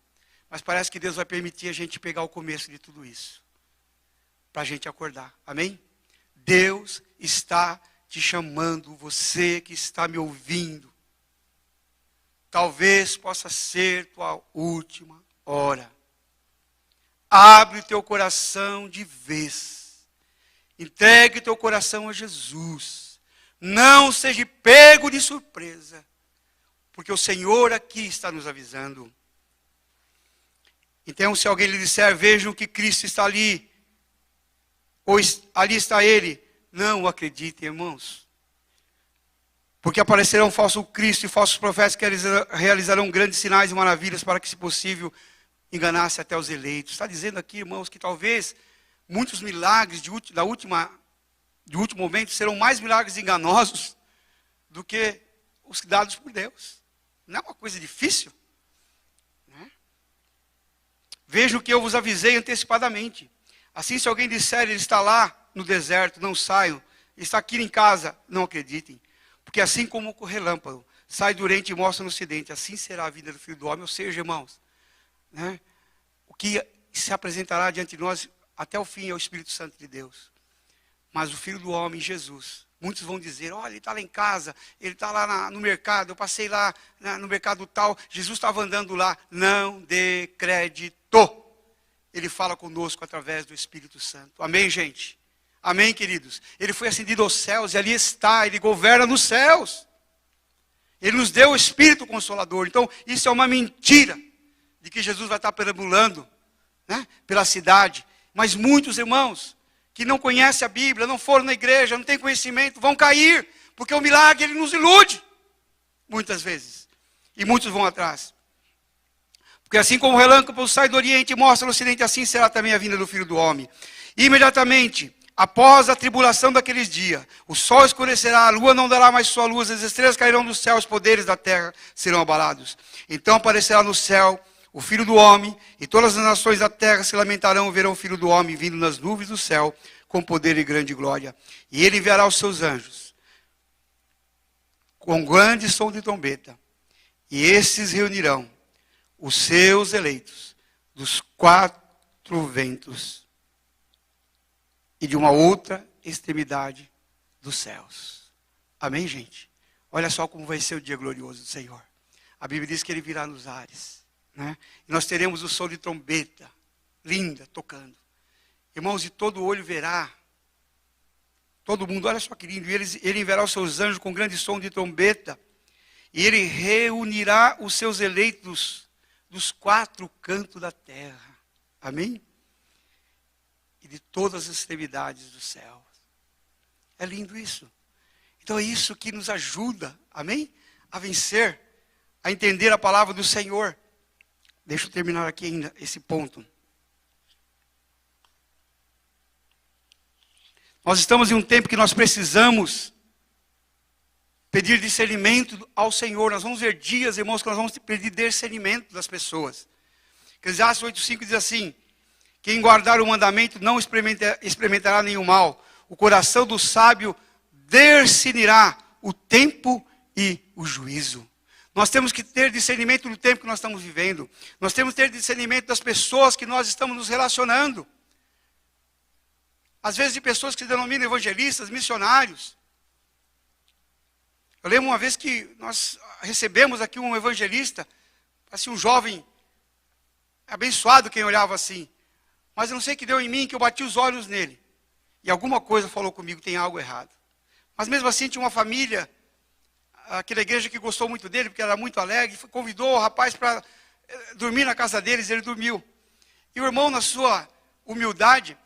Mas parece que Deus vai permitir a gente pegar o começo de tudo isso. Para a gente acordar. Amém? Deus está te chamando, você que está me ouvindo. Talvez possa ser tua última hora. Abre o teu coração de vez. Entregue o teu coração a Jesus. Não seja pego de surpresa. Porque o Senhor aqui está nos avisando. Então, se alguém lhe disser, vejam que Cristo está ali, ou ali está Ele, não acreditem, irmãos. Porque aparecerão falso Cristo e falsos profetas que realizarão grandes sinais e maravilhas para que, se possível, enganasse até os eleitos. Está dizendo aqui, irmãos, que talvez muitos milagres de último momento serão mais milagres enganosos do que os dados por Deus. Não é uma coisa difícil. Né? Vejam que eu vos avisei antecipadamente. Assim, se alguém disser, ele está lá no deserto, não saiam, está aqui em casa, não acreditem. Porque assim como o relâmpago sai do oriente e mostra no ocidente, assim será a vida do Filho do Homem. Ou seja, irmãos, né, o que se apresentará diante de nós até o fim é o Espírito Santo de Deus. Mas o Filho do Homem, Jesus, muitos vão dizer, olha, ele está lá em casa, ele está lá no mercado, eu passei lá no mercado tal, Jesus estava andando lá. Não dê crédito. Ele fala conosco através do Espírito Santo. Amém, gente? Amém, queridos? Ele foi ascendido aos céus e ali está, ele governa nos céus. Ele nos deu o Espírito Consolador. Então, isso é uma mentira de que Jesus vai estar perambulando, né, pela cidade. Mas muitos irmãos que não conhecem a Bíblia, não foram na igreja, não têm conhecimento, vão cair, porque o milagre ele nos ilude, muitas vezes. E muitos vão atrás. Porque assim como o relâmpago sai do oriente e mostra no ocidente, assim será também a vinda do Filho do Homem. E imediatamente, após a tribulação daqueles dias, o sol escurecerá, a lua não dará mais sua luz, as estrelas cairão do céu, os poderes da terra serão abalados. Então aparecerá no céu o Filho do Homem, e todas as nações da terra se lamentarão e verão o Filho do Homem vindo nas nuvens do céu, com poder e grande glória. E ele enviará os seus anjos, com grande som de trombeta, e esses reunirão os seus eleitos dos quatro ventos e de uma outra extremidade dos céus. Amém, gente? Olha só como vai ser o dia glorioso do Senhor. A Bíblia diz que ele virá nos ares. Né? E nós teremos o som de trombeta, linda, tocando. Irmãos, e todo olho verá, todo mundo, olha só que lindo, e ele enviará os seus anjos com grande som de trombeta, e ele reunirá os seus eleitos dos quatro cantos da terra. Amém? E de todas as extremidades do céu. É lindo isso. Então é isso que nos ajuda, amém? A vencer, a entender a palavra do Senhor. Deixa eu terminar aqui ainda esse ponto. Nós estamos em um tempo que nós precisamos pedir discernimento ao Senhor. Nós vamos ver dias, irmãos, que nós vamos pedir discernimento das pessoas. Eclesiastes 8,5 diz assim: quem guardar o mandamento não experimentará nenhum mal. O coração do sábio discernirá o tempo e o juízo. Nós temos que ter discernimento do tempo que nós estamos vivendo. Nós temos que ter discernimento das pessoas que nós estamos nos relacionando. Às vezes de pessoas que se denominam evangelistas, missionários. Eu lembro uma vez que nós recebemos aqui um evangelista, assim, um jovem abençoado, quem olhava assim. Mas eu não sei o que deu em mim, que eu bati os olhos nele. E alguma coisa falou comigo, tem algo errado. Mas mesmo assim tinha uma família, aquela igreja que gostou muito dele, porque era muito alegre, convidou o rapaz para dormir na casa deles, ele dormiu. E o irmão, na sua humildade,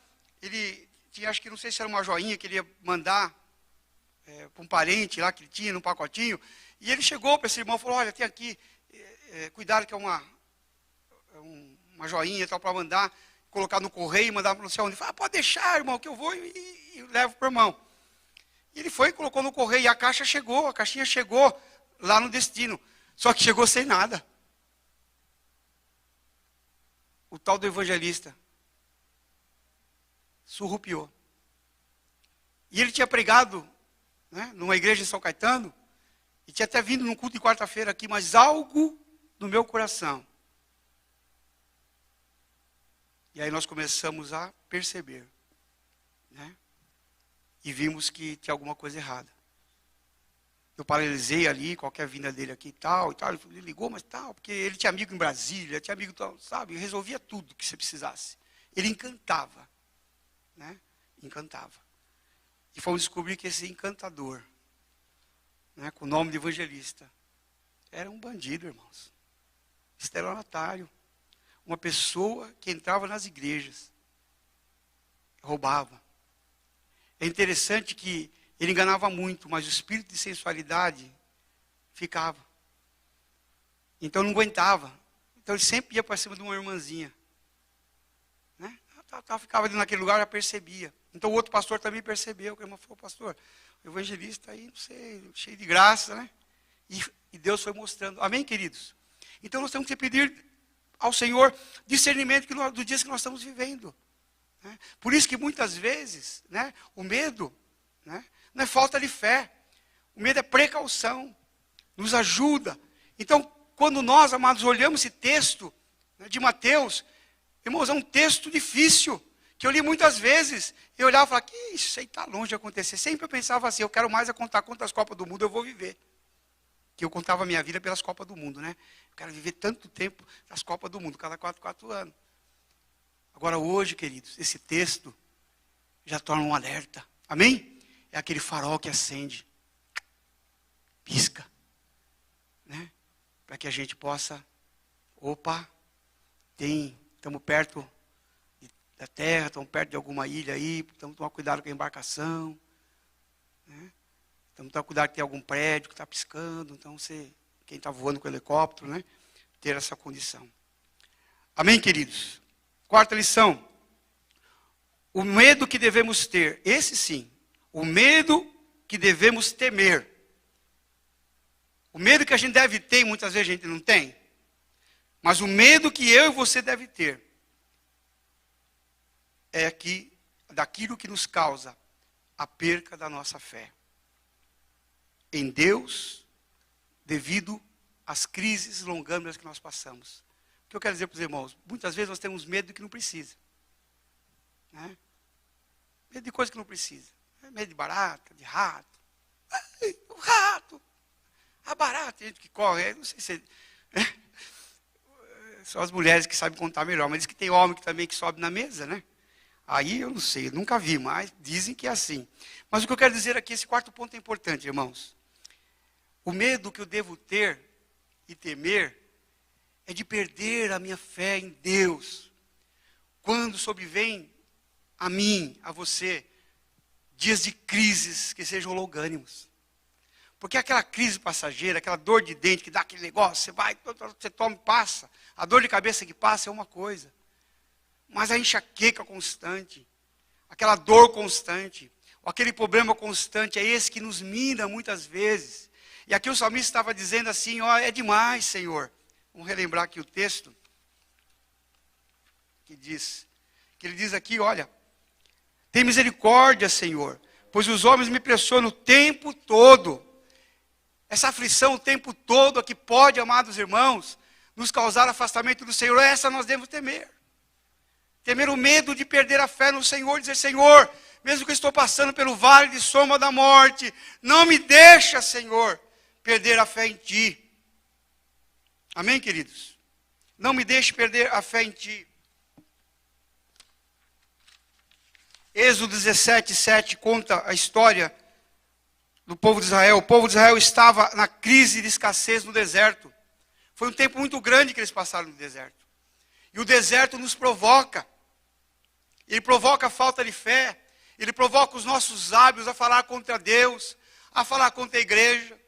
ele tinha, acho que não sei se era uma joinha que ele ia mandar para um parente lá que ele tinha, num pacotinho. E ele chegou para esse irmão e falou: olha, tem aqui, cuidado que é uma joinha e tal para mandar, colocar no correio e mandar para não sei onde. Ele falou: pode deixar, irmão, que eu vou e levo para o irmão. E ele foi, colocou no correio, e a caixinha chegou lá no destino. Só que chegou sem nada. O tal do evangelista surrupiou. E ele tinha pregado, né, numa igreja em São Caetano, e tinha até vindo num culto de quarta-feira aqui, mas algo no meu coração. E aí nós começamos a perceber, né? E vimos que tinha alguma coisa errada. Eu paralisei ali, qualquer vinda dele aqui e tal. Ele ligou, mas tal, porque ele tinha amigo em Brasília, tinha amigo, sabe, resolvia tudo que você precisasse. Ele encantava, né? Encantava. E fomos descobrir que esse encantador, né, com o nome de evangelista, era um bandido, irmãos. Estelionatário. Uma pessoa que entrava nas igrejas, roubava. É interessante que ele enganava muito, mas o espírito de sensualidade ficava. Então não aguentava. Então ele sempre ia para cima de uma irmãzinha. Né? Ficava ali naquele lugar, já percebia. Então o outro pastor também percebeu. Que a irmã falou: pastor, o evangelista aí, não sei, cheio de graça, né? E Deus foi mostrando. Amém, queridos? Então nós temos que pedir ao Senhor discernimento dos dias que nós estamos vivendo. Né? Por isso que muitas vezes, né, o medo, né, não é falta de fé. O medo é precaução. Nos ajuda. Então, quando nós, amados, olhamos esse texto, né, de Mateus, irmãos, é um texto difícil, que eu li muitas vezes. Eu olhava e falava, que isso aí está longe de acontecer. Sempre eu pensava assim, eu quero mais contar quantas Copas do Mundo eu vou viver. Que eu contava a minha vida pelas Copas do Mundo, né? Eu quero viver tanto tempo nas Copas do Mundo, cada 4 anos. Agora hoje, queridos, esse texto já torna um alerta. Amém? É aquele farol que acende. Pisca. Né? Para que a gente possa, estamos perto da terra, estamos perto de alguma ilha aí, estamos tomando cuidado com a embarcação. Né? Então, tomar cuidado que tem algum prédio que está piscando. Então, quem está voando com o helicóptero, né, ter essa condição. Amém, queridos? Quarta lição. O medo que devemos ter. Esse sim. O medo que devemos temer. O medo que a gente deve ter, muitas vezes a gente não tem. Mas o medo que eu e você deve ter é daquilo que nos causa a perca da nossa fé em Deus, devido às crises longâmeras que nós passamos. O que eu quero dizer para os irmãos? Muitas vezes nós temos medo do que não precisa. Né? Medo de coisa que não precisa. Medo de barata, de rato. Ai, o rato! A barata, gente que corre, não sei se... Só as mulheres que sabem contar melhor, mas diz que tem homem também que sobe na mesa, né? Aí eu não sei, eu nunca vi, mas dizem que é assim. Mas o que eu quero dizer aqui, esse quarto ponto é importante, irmãos. O medo que eu devo ter e temer é de perder a minha fé em Deus. Quando sobrevém a mim, a você, dias de crises que sejam longânimos. Porque aquela crise passageira, aquela dor de dente que dá aquele negócio, você toma e passa. A dor de cabeça que passa é uma coisa. Mas a enxaqueca constante, aquela dor constante, ou aquele problema constante, é esse que nos mina muitas vezes. E aqui o salmista estava dizendo assim, é demais, Senhor. Vamos relembrar aqui o texto. Que ele diz aqui, olha, tem misericórdia, Senhor, pois os homens me pressionam o tempo todo. Essa aflição o tempo todo aqui pode, amados irmãos, nos causar afastamento do Senhor. Essa nós devemos temer. Temer o medo de perder a fé no Senhor, dizer, Senhor, mesmo que eu estou passando pelo vale de sombra da morte, não me deixa, Senhor, perder a fé em Ti. Amém, queridos? Não me deixe perder a fé em Ti. Êxodo 17, 7 conta a história do povo de Israel. O povo de Israel estava na crise de escassez no deserto. Foi um tempo muito grande que eles passaram no deserto. E o deserto nos provoca. Ele provoca a falta de fé. Ele provoca os nossos lábios a falar contra Deus, a falar contra a igreja,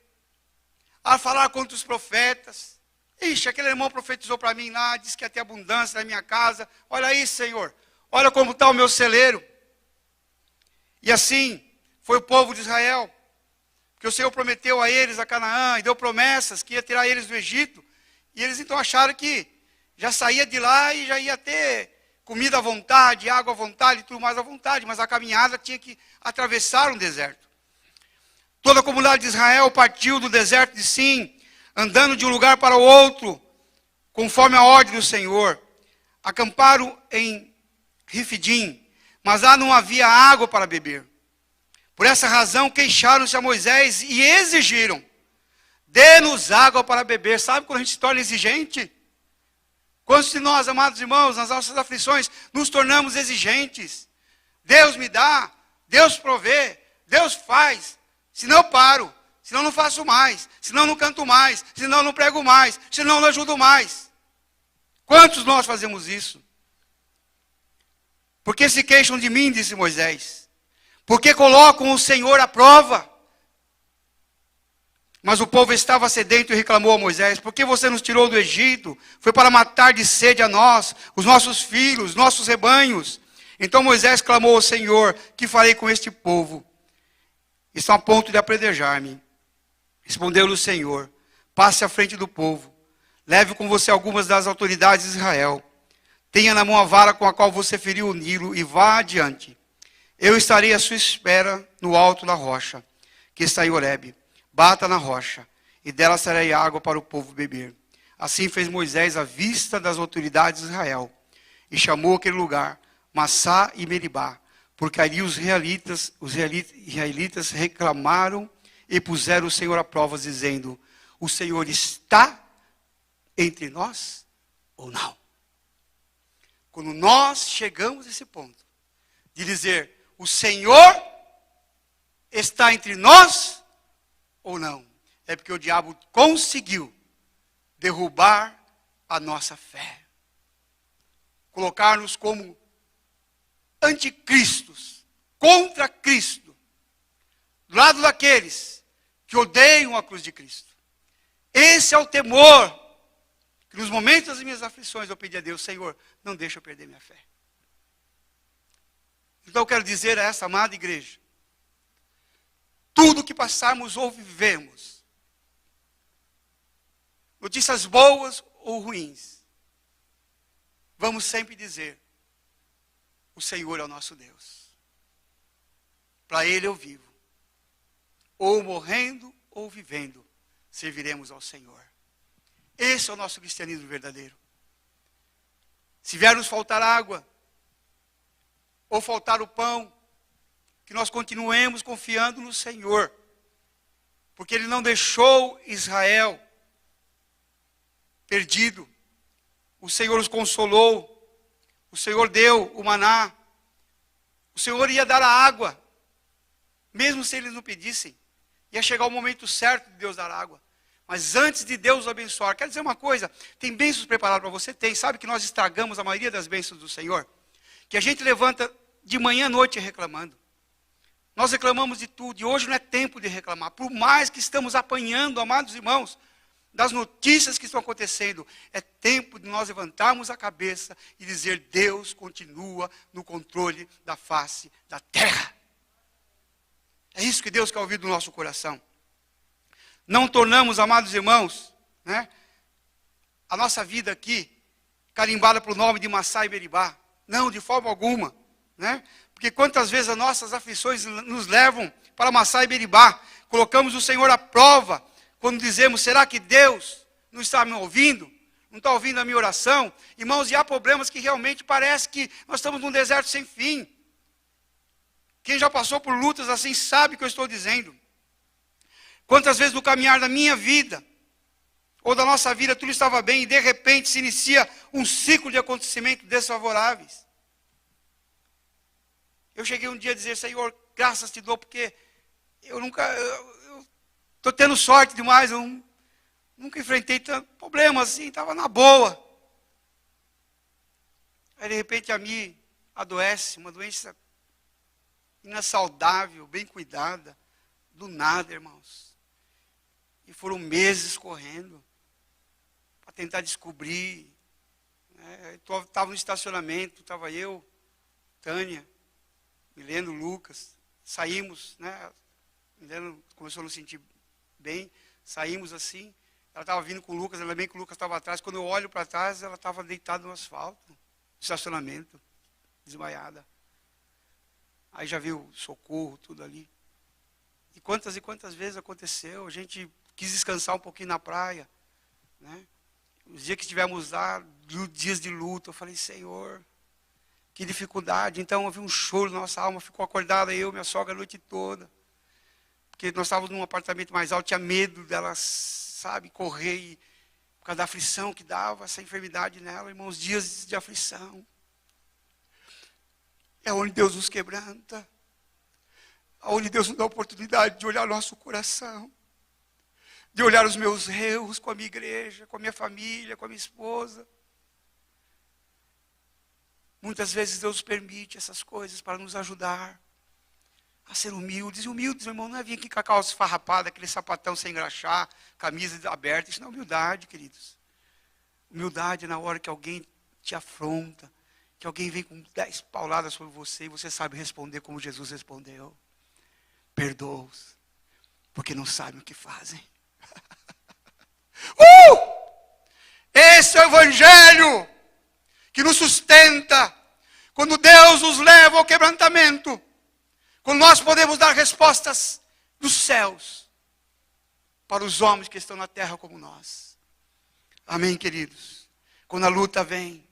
a falar contra os profetas. Ixi, aquele irmão profetizou para mim lá, disse que ia ter abundância na minha casa. Olha aí, Senhor, olha como está o meu celeiro. E assim foi o povo de Israel. Porque o Senhor prometeu a eles a Canaã e deu promessas que ia tirar eles do Egito. E eles então acharam que já saía de lá e já ia ter comida à vontade, água à vontade, tudo mais à vontade. Mas a caminhada tinha que atravessar um deserto. Toda a comunidade de Israel partiu do deserto de Sim, andando de um lugar para o outro, conforme a ordem do Senhor. Acamparam em Refidim, mas lá não havia água para beber. Por essa razão queixaram-se a Moisés e exigiram, dê-nos água para beber. Sabe quando a gente se torna exigente? Quantos de nós, amados irmãos, nas nossas aflições, nos tornamos exigentes? Deus me dá, Deus provê, Deus faz. Senão eu paro, senão não faço mais, senão não canto mais, senão não prego mais, senão não ajudo mais. Quantos nós fazemos isso? Por que se queixam de mim, disse Moisés? Porque colocam o Senhor à prova. Mas o povo estava sedento e reclamou a Moisés, por que você nos tirou do Egito? Foi para matar de sede a nós, os nossos filhos, nossos rebanhos. Então Moisés clamou ao Senhor, que farei com este povo? Estão a ponto de apedrejar-me. Respondeu-lhe o Senhor: passe à frente do povo, leve com você algumas das autoridades de Israel, tenha na mão a vara com a qual você feriu o Nilo e vá adiante. Eu estarei à sua espera no alto da rocha, que está em Horebe. Bata na rocha, e dela sairá água para o povo beber. Assim fez Moisés à vista das autoridades de Israel, e chamou aquele lugar Massá e Meribá, porque ali os israelitas reclamaram e puseram o Senhor à prova, dizendo: o Senhor está entre nós ou não? Quando nós chegamos a esse ponto de dizer: o Senhor está entre nós ou não, é porque o diabo conseguiu derrubar a nossa fé, colocar-nos como anticristos, contra Cristo, do lado daqueles que odeiam a cruz de Cristo. Esse é o temor que nos momentos das minhas aflições eu pedi a Deus: Senhor, não deixa eu perder minha fé. Então eu quero dizer a essa amada igreja: tudo que passarmos ou vivemos, notícias boas ou ruins, vamos sempre dizer: o Senhor é o nosso Deus. Para Ele eu vivo. Ou morrendo ou vivendo, serviremos ao Senhor. Esse é o nosso cristianismo verdadeiro. Se vier nos faltar água, ou faltar o pão, que nós continuemos confiando no Senhor, porque Ele não deixou Israel perdido. O Senhor os consolou, o Senhor deu o maná, o Senhor ia dar a água, mesmo se eles não pedissem. Ia chegar o momento certo de Deus dar água. Mas antes de Deus abençoar, quero dizer uma coisa: tem bênçãos preparadas para você? Tem. Sabe que nós estragamos a maioria das bênçãos do Senhor? Que a gente levanta de manhã à noite reclamando. Nós reclamamos de tudo, e hoje não é tempo de reclamar. Por mais que estamos apanhando, amados irmãos, das notícias que estão acontecendo, é tempo de nós levantarmos a cabeça e dizer: Deus continua no controle da face da terra. É isso que Deus quer ouvir do nosso coração. Não tornamos, amados irmãos, a nossa vida aqui carimbada para o nome de Massá e Meribá. Não, de forma alguma. Porque quantas vezes as nossas aflições nos levam para Massá e Meribá. Colocamos o Senhor à prova quando dizemos: será que Deus não está me ouvindo? Não está ouvindo a minha oração? Irmãos, e há problemas que realmente parece que nós estamos num deserto sem fim. Quem já passou por lutas assim sabe o que eu estou dizendo. Quantas vezes no caminhar da minha vida, ou da nossa vida, tudo estava bem, e de repente se inicia um ciclo de acontecimentos desfavoráveis. Eu cheguei um dia a dizer: Senhor, graças te dou, porque eu estou tendo sorte demais, eu nunca enfrentei tanto problema assim, estava na boa. Aí de repente a mim adoece, uma doença saudável, bem cuidada, do nada, irmãos. E foram meses correndo para tentar descobrir. Estava no estacionamento, estava eu, Tânia, Mileno, Lucas. Saímos, Mileno começou a não sentir bem, saímos assim. Ela estava vindo com o Lucas, ela bem que o Lucas estava atrás. Quando eu olho para trás, ela estava deitada no asfalto, no estacionamento, desmaiada. Aí já viu socorro, tudo ali. E quantas vezes aconteceu? A gente quis descansar um pouquinho na praia. Os dias que estivemos lá, dias de luto, eu falei: Senhor, que dificuldade. Então havia um choro na nossa alma, ficou acordada eu, minha sogra, a noite toda. Porque nós estávamos num apartamento mais alto, tinha medo dela, correr, por causa da aflição que dava, essa enfermidade nela, irmãos, dias de aflição. É onde Deus nos quebranta, onde Deus nos dá a oportunidade de olhar o nosso coração, de olhar os meus erros com a minha igreja, com a minha família, com a minha esposa. Muitas vezes Deus permite essas coisas para nos ajudar a ser humildes. E humildes, meu irmão, não é vir aqui com a calça esfarrapada, aquele sapatão sem engraxar, camisa aberta. Isso não é humildade, queridos. Humildade é na hora que alguém te afronta, que alguém vem com 10 pauladas sobre você e você sabe responder como Jesus respondeu: perdoa-os, porque não sabem o que fazem. Esse é o evangelho que nos sustenta quando Deus nos leva ao quebrantamento, quando nós podemos dar respostas dos céus para os homens que estão na terra como nós. Amém, queridos? Quando a luta vem,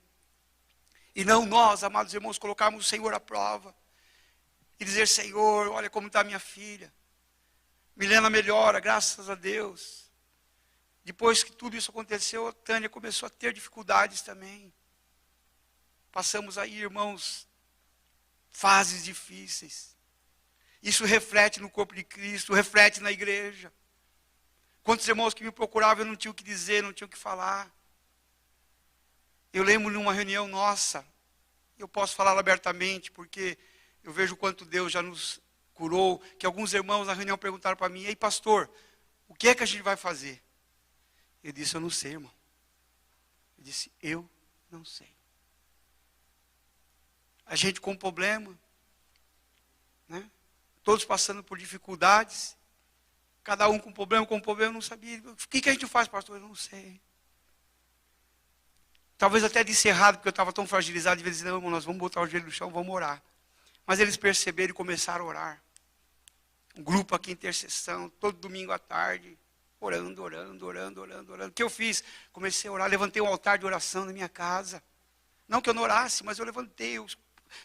e não nós, amados irmãos, colocarmos o Senhor à prova e dizer: Senhor, olha como está minha filha. Milena melhora, graças a Deus. Depois que tudo isso aconteceu, a Tânia começou a ter dificuldades também. Passamos aí, irmãos, fases difíceis. Isso reflete no corpo de Cristo, reflete na igreja. Quantos irmãos que me procuravam, eu não tinha o que dizer, não tinha o que falar. Eu lembro numa reunião nossa, eu posso falar abertamente, porque eu vejo quanto Deus já nos curou, que alguns irmãos na reunião perguntaram para mim: ei, pastor, o que é que a gente vai fazer? Eu disse: eu não sei, irmão. Eu disse: eu não sei. A gente com problema, né? Todos passando por dificuldades, cada um com problema, eu não sabia. O que a gente faz, pastor? Eu não sei. Talvez até disse errado, porque eu estava tão fragilizado, de vez não, irmão, nós vamos botar o joelho no chão, vamos orar. Mas eles perceberam e começaram a orar. Um grupo aqui, intercessão, todo domingo à tarde, orando. O que eu fiz? Comecei a orar, levantei um altar de oração na minha casa. Não que eu não orasse, mas eu levantei, eu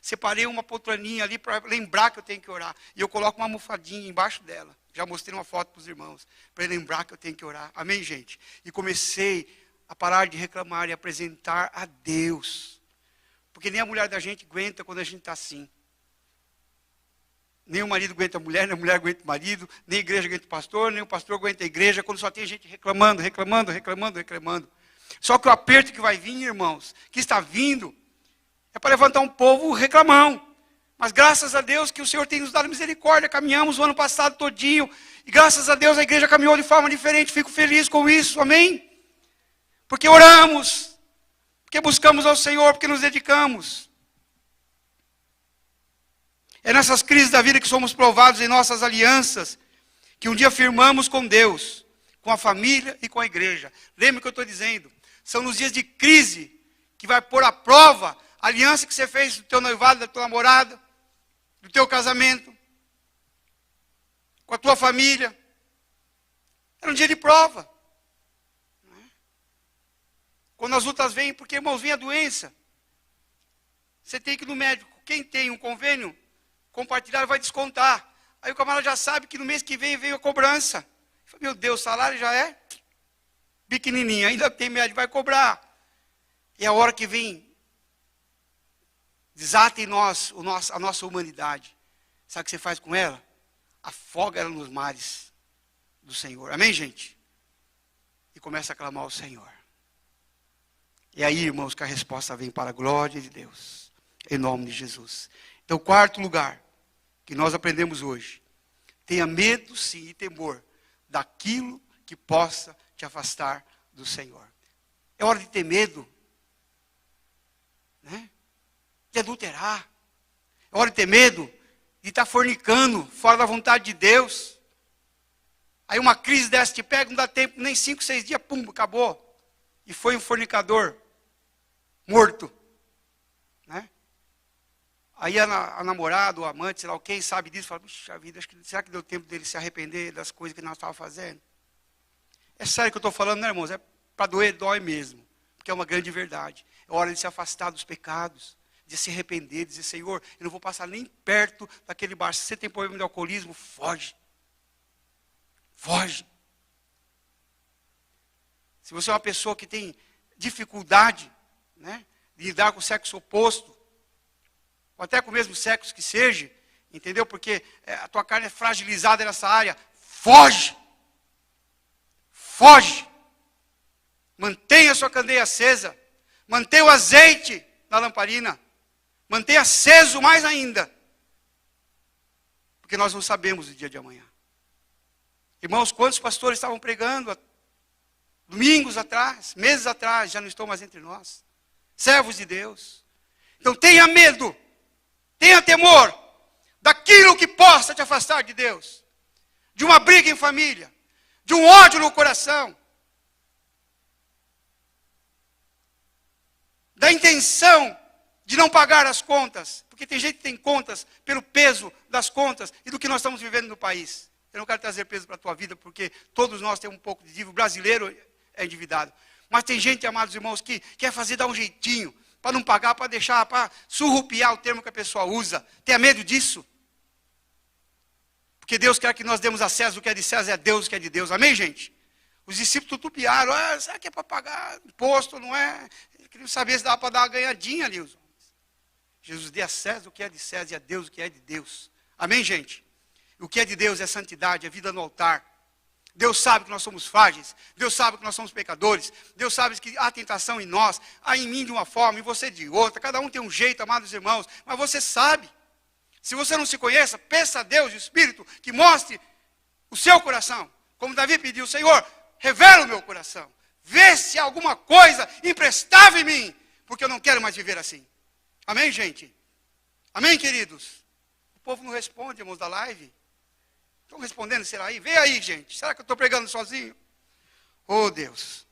separei uma poltroninha ali para lembrar que eu tenho que orar. E eu coloco uma almofadinha embaixo dela. Já mostrei uma foto para os irmãos, para lembrar que eu tenho que orar. Amém, gente? E comecei a parar de reclamar e apresentar a Deus. Porque nem a mulher da gente aguenta quando a gente está assim. Nem o marido aguenta a mulher, nem a mulher aguenta o marido, nem a igreja aguenta o pastor, nem o pastor aguenta a igreja, quando só tem gente reclamando. Só que o aperto que vai vir, irmãos, que está vindo, é para levantar um povo reclamão. Mas graças a Deus que o Senhor tem nos dado misericórdia. Caminhamos o ano passado todinho, e graças a Deus a igreja caminhou de forma diferente. Fico feliz com isso, amém? Porque oramos, porque buscamos ao Senhor, porque nos dedicamos. É nessas crises da vida que somos provados em nossas alianças, que um dia firmamos com Deus, com a família e com a igreja. Lembre o que eu estou dizendo. São nos dias de crise que vai pôr à prova a aliança que você fez do teu noivado, da tua namorada, do teu casamento, com a tua família. Era um dia de prova. Quando as lutas vêm, porque, irmãos, vem a doença. Você tem que ir no médico. Quem tem um convênio compartilhado vai descontar. Aí o camarada já sabe que no mês que vem veio a cobrança. Meu Deus, o salário já é pequenininho, ainda tem médico, vai cobrar. E a hora que vem, desata em nós a nossa humanidade. Sabe o que você faz com ela? Afoga ela nos mares do Senhor. Amém, gente? E começa a clamar ao Senhor. E aí, irmãos, que a resposta vem para a glória de Deus. Em nome de Jesus. Então, quarto lugar que nós aprendemos hoje. Tenha medo, sim, e temor daquilo que possa te afastar do Senhor. É hora de ter medo, né? De adulterar. É hora de ter medo de estar fornicando fora da vontade de Deus. Aí uma crise dessa te pega, não dá tempo, nem 5, 6 dias, pum, acabou. E foi um fornicador morto. Né? Aí a namorada, o amante, sei lá, quem sabe disso, fala: puxa vida, será que deu tempo dele se arrepender das coisas que nós estávamos fazendo? É sério que eu estou falando, né, irmãos? É para doer, dói mesmo. Porque é uma grande verdade. É hora de se afastar dos pecados, de se arrepender, de dizer: Senhor, eu não vou passar nem perto daquele bar. Se você tem problema de alcoolismo, foge. Foge. Se você é uma pessoa que tem dificuldade, né, de lidar com o sexo oposto, ou até com o mesmo sexo que seja, entendeu? Porque a tua carne é fragilizada nessa área, foge. Foge. Mantenha a sua candeia acesa. Mantenha o azeite na lamparina. Mantenha aceso mais ainda. Porque nós não sabemos o dia de amanhã. Irmãos, quantos pastores estavam pregando domingos atrás, meses atrás, já não estão mais entre nós. Servos de Deus. Então tenha medo, tenha temor daquilo que possa te afastar de Deus. De uma briga em família, de um ódio no coração, da intenção de não pagar as contas, porque tem gente que tem contas pelo peso das contas e do que nós estamos vivendo no país. Eu não quero trazer peso para a tua vida, porque todos nós temos um pouco de dívida, o brasileiro é endividado. Mas tem gente, amados irmãos, que quer fazer, dar um jeitinho, para não pagar, para deixar, para surrupiar o termo que a pessoa usa. Tenha medo disso. Porque Deus quer que nós demos a César o que é de César, é Deus o que é de Deus. Amém, gente? Os discípulos tutupiaram. Será que é para pagar imposto? Não é? Eles queriam saber se dava para dar uma ganhadinha ali. Os homens. Jesus dê a César o que é de César e a Deus o que é de Deus. Amém, gente? O que é de Deus é santidade, é vida no altar. Deus sabe que nós somos frágeis. Deus sabe que nós somos pecadores. Deus sabe que há tentação em nós. Há em mim de uma forma, em você de outra. Cada um tem um jeito, amados irmãos. Mas você sabe. Se você não se conheça, peça a Deus, o Espírito, que mostre o seu coração. Como Davi pediu, Senhor, revela o meu coração. Vê se há alguma coisa imprestável em mim. Porque eu não quero mais viver assim. Amém, gente? Amém, queridos? O povo não responde, irmãos da live. Estão respondendo, será aí? Vê aí, gente. Será que eu estou pregando sozinho? Oh, Deus.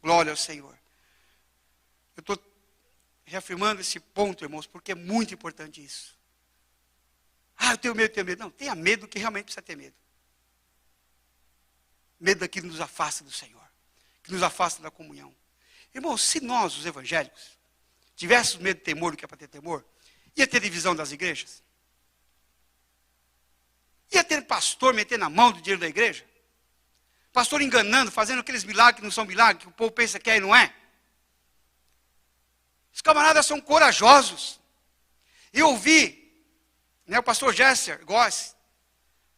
Glória ao Senhor. Eu estou reafirmando esse ponto, irmãos, porque é muito importante isso. Eu tenho medo, tenho medo. Não, tenha medo que realmente precisa ter medo. Medo daquilo que nos afasta do Senhor. Que nos afasta da comunhão. Irmãos, se nós, os evangélicos, tivéssemos medo de temor do que é para ter temor, ia ter divisão das igrejas? Ia ter pastor metendo a mão do dinheiro da igreja? Pastor enganando, fazendo aqueles milagres que não são milagres, que o povo pensa que é e não é? Os camaradas são corajosos. Eu ouvi, o pastor Gesser Góes,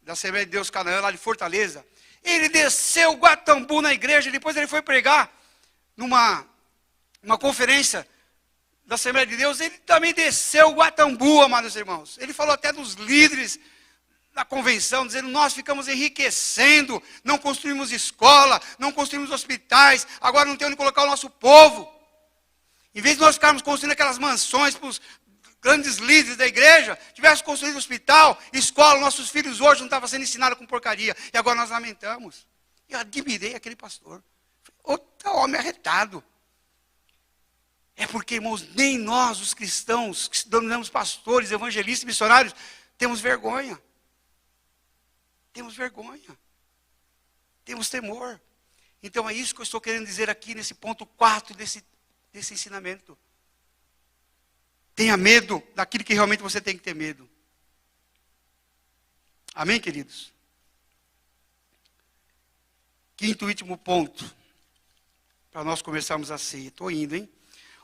da Assembleia de Deus Canaã, lá de Fortaleza, ele desceu o Guatambu na igreja, depois ele foi pregar numa conferência da Assembleia de Deus, ele também desceu o Guatambu, amados irmãos. Ele falou até dos líderes da convenção, dizendo, nós ficamos enriquecendo, não construímos escola, não construímos hospitais, agora não tem onde colocar o nosso povo. Em vez de nós ficarmos construindo aquelas mansões para os grandes líderes da igreja, tivéssemos construído hospital, escola, nossos filhos hoje não estavam sendo ensinados com porcaria, e agora nós lamentamos. Eu admirei aquele pastor. Outro homem arretado. É porque, irmãos, nem nós, os cristãos, que se denominamos pastores, evangelistas, missionários, temos vergonha. Temos vergonha. Temos temor. Então é isso que eu estou querendo dizer aqui nesse ponto 4 desse ensinamento. Tenha medo daquilo que realmente você tem que ter medo. Amém, queridos? Quinto e último ponto. Para nós começarmos a ceia. Estou indo, hein?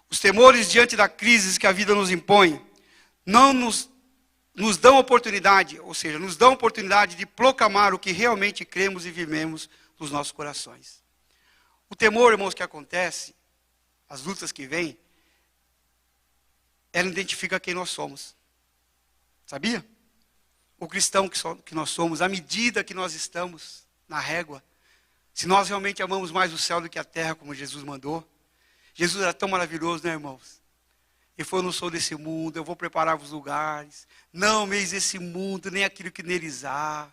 Os temores diante da crise que a vida nos impõe não nos dão oportunidade, ou seja, nos dão oportunidade de proclamar o que realmente cremos e vivemos nos nossos corações. O temor, irmãos, que acontece, as lutas que vêm, ela identifica quem nós somos. Sabia? O cristão que nós somos, à medida que nós estamos na régua, se nós realmente amamos mais o céu do que a terra, como Jesus mandou. Jesus era tão maravilhoso, né, irmãos? Ele falou, eu não sou desse mundo, eu vou preparar-vos lugares. Não ameis esse mundo, nem aquilo que neles há.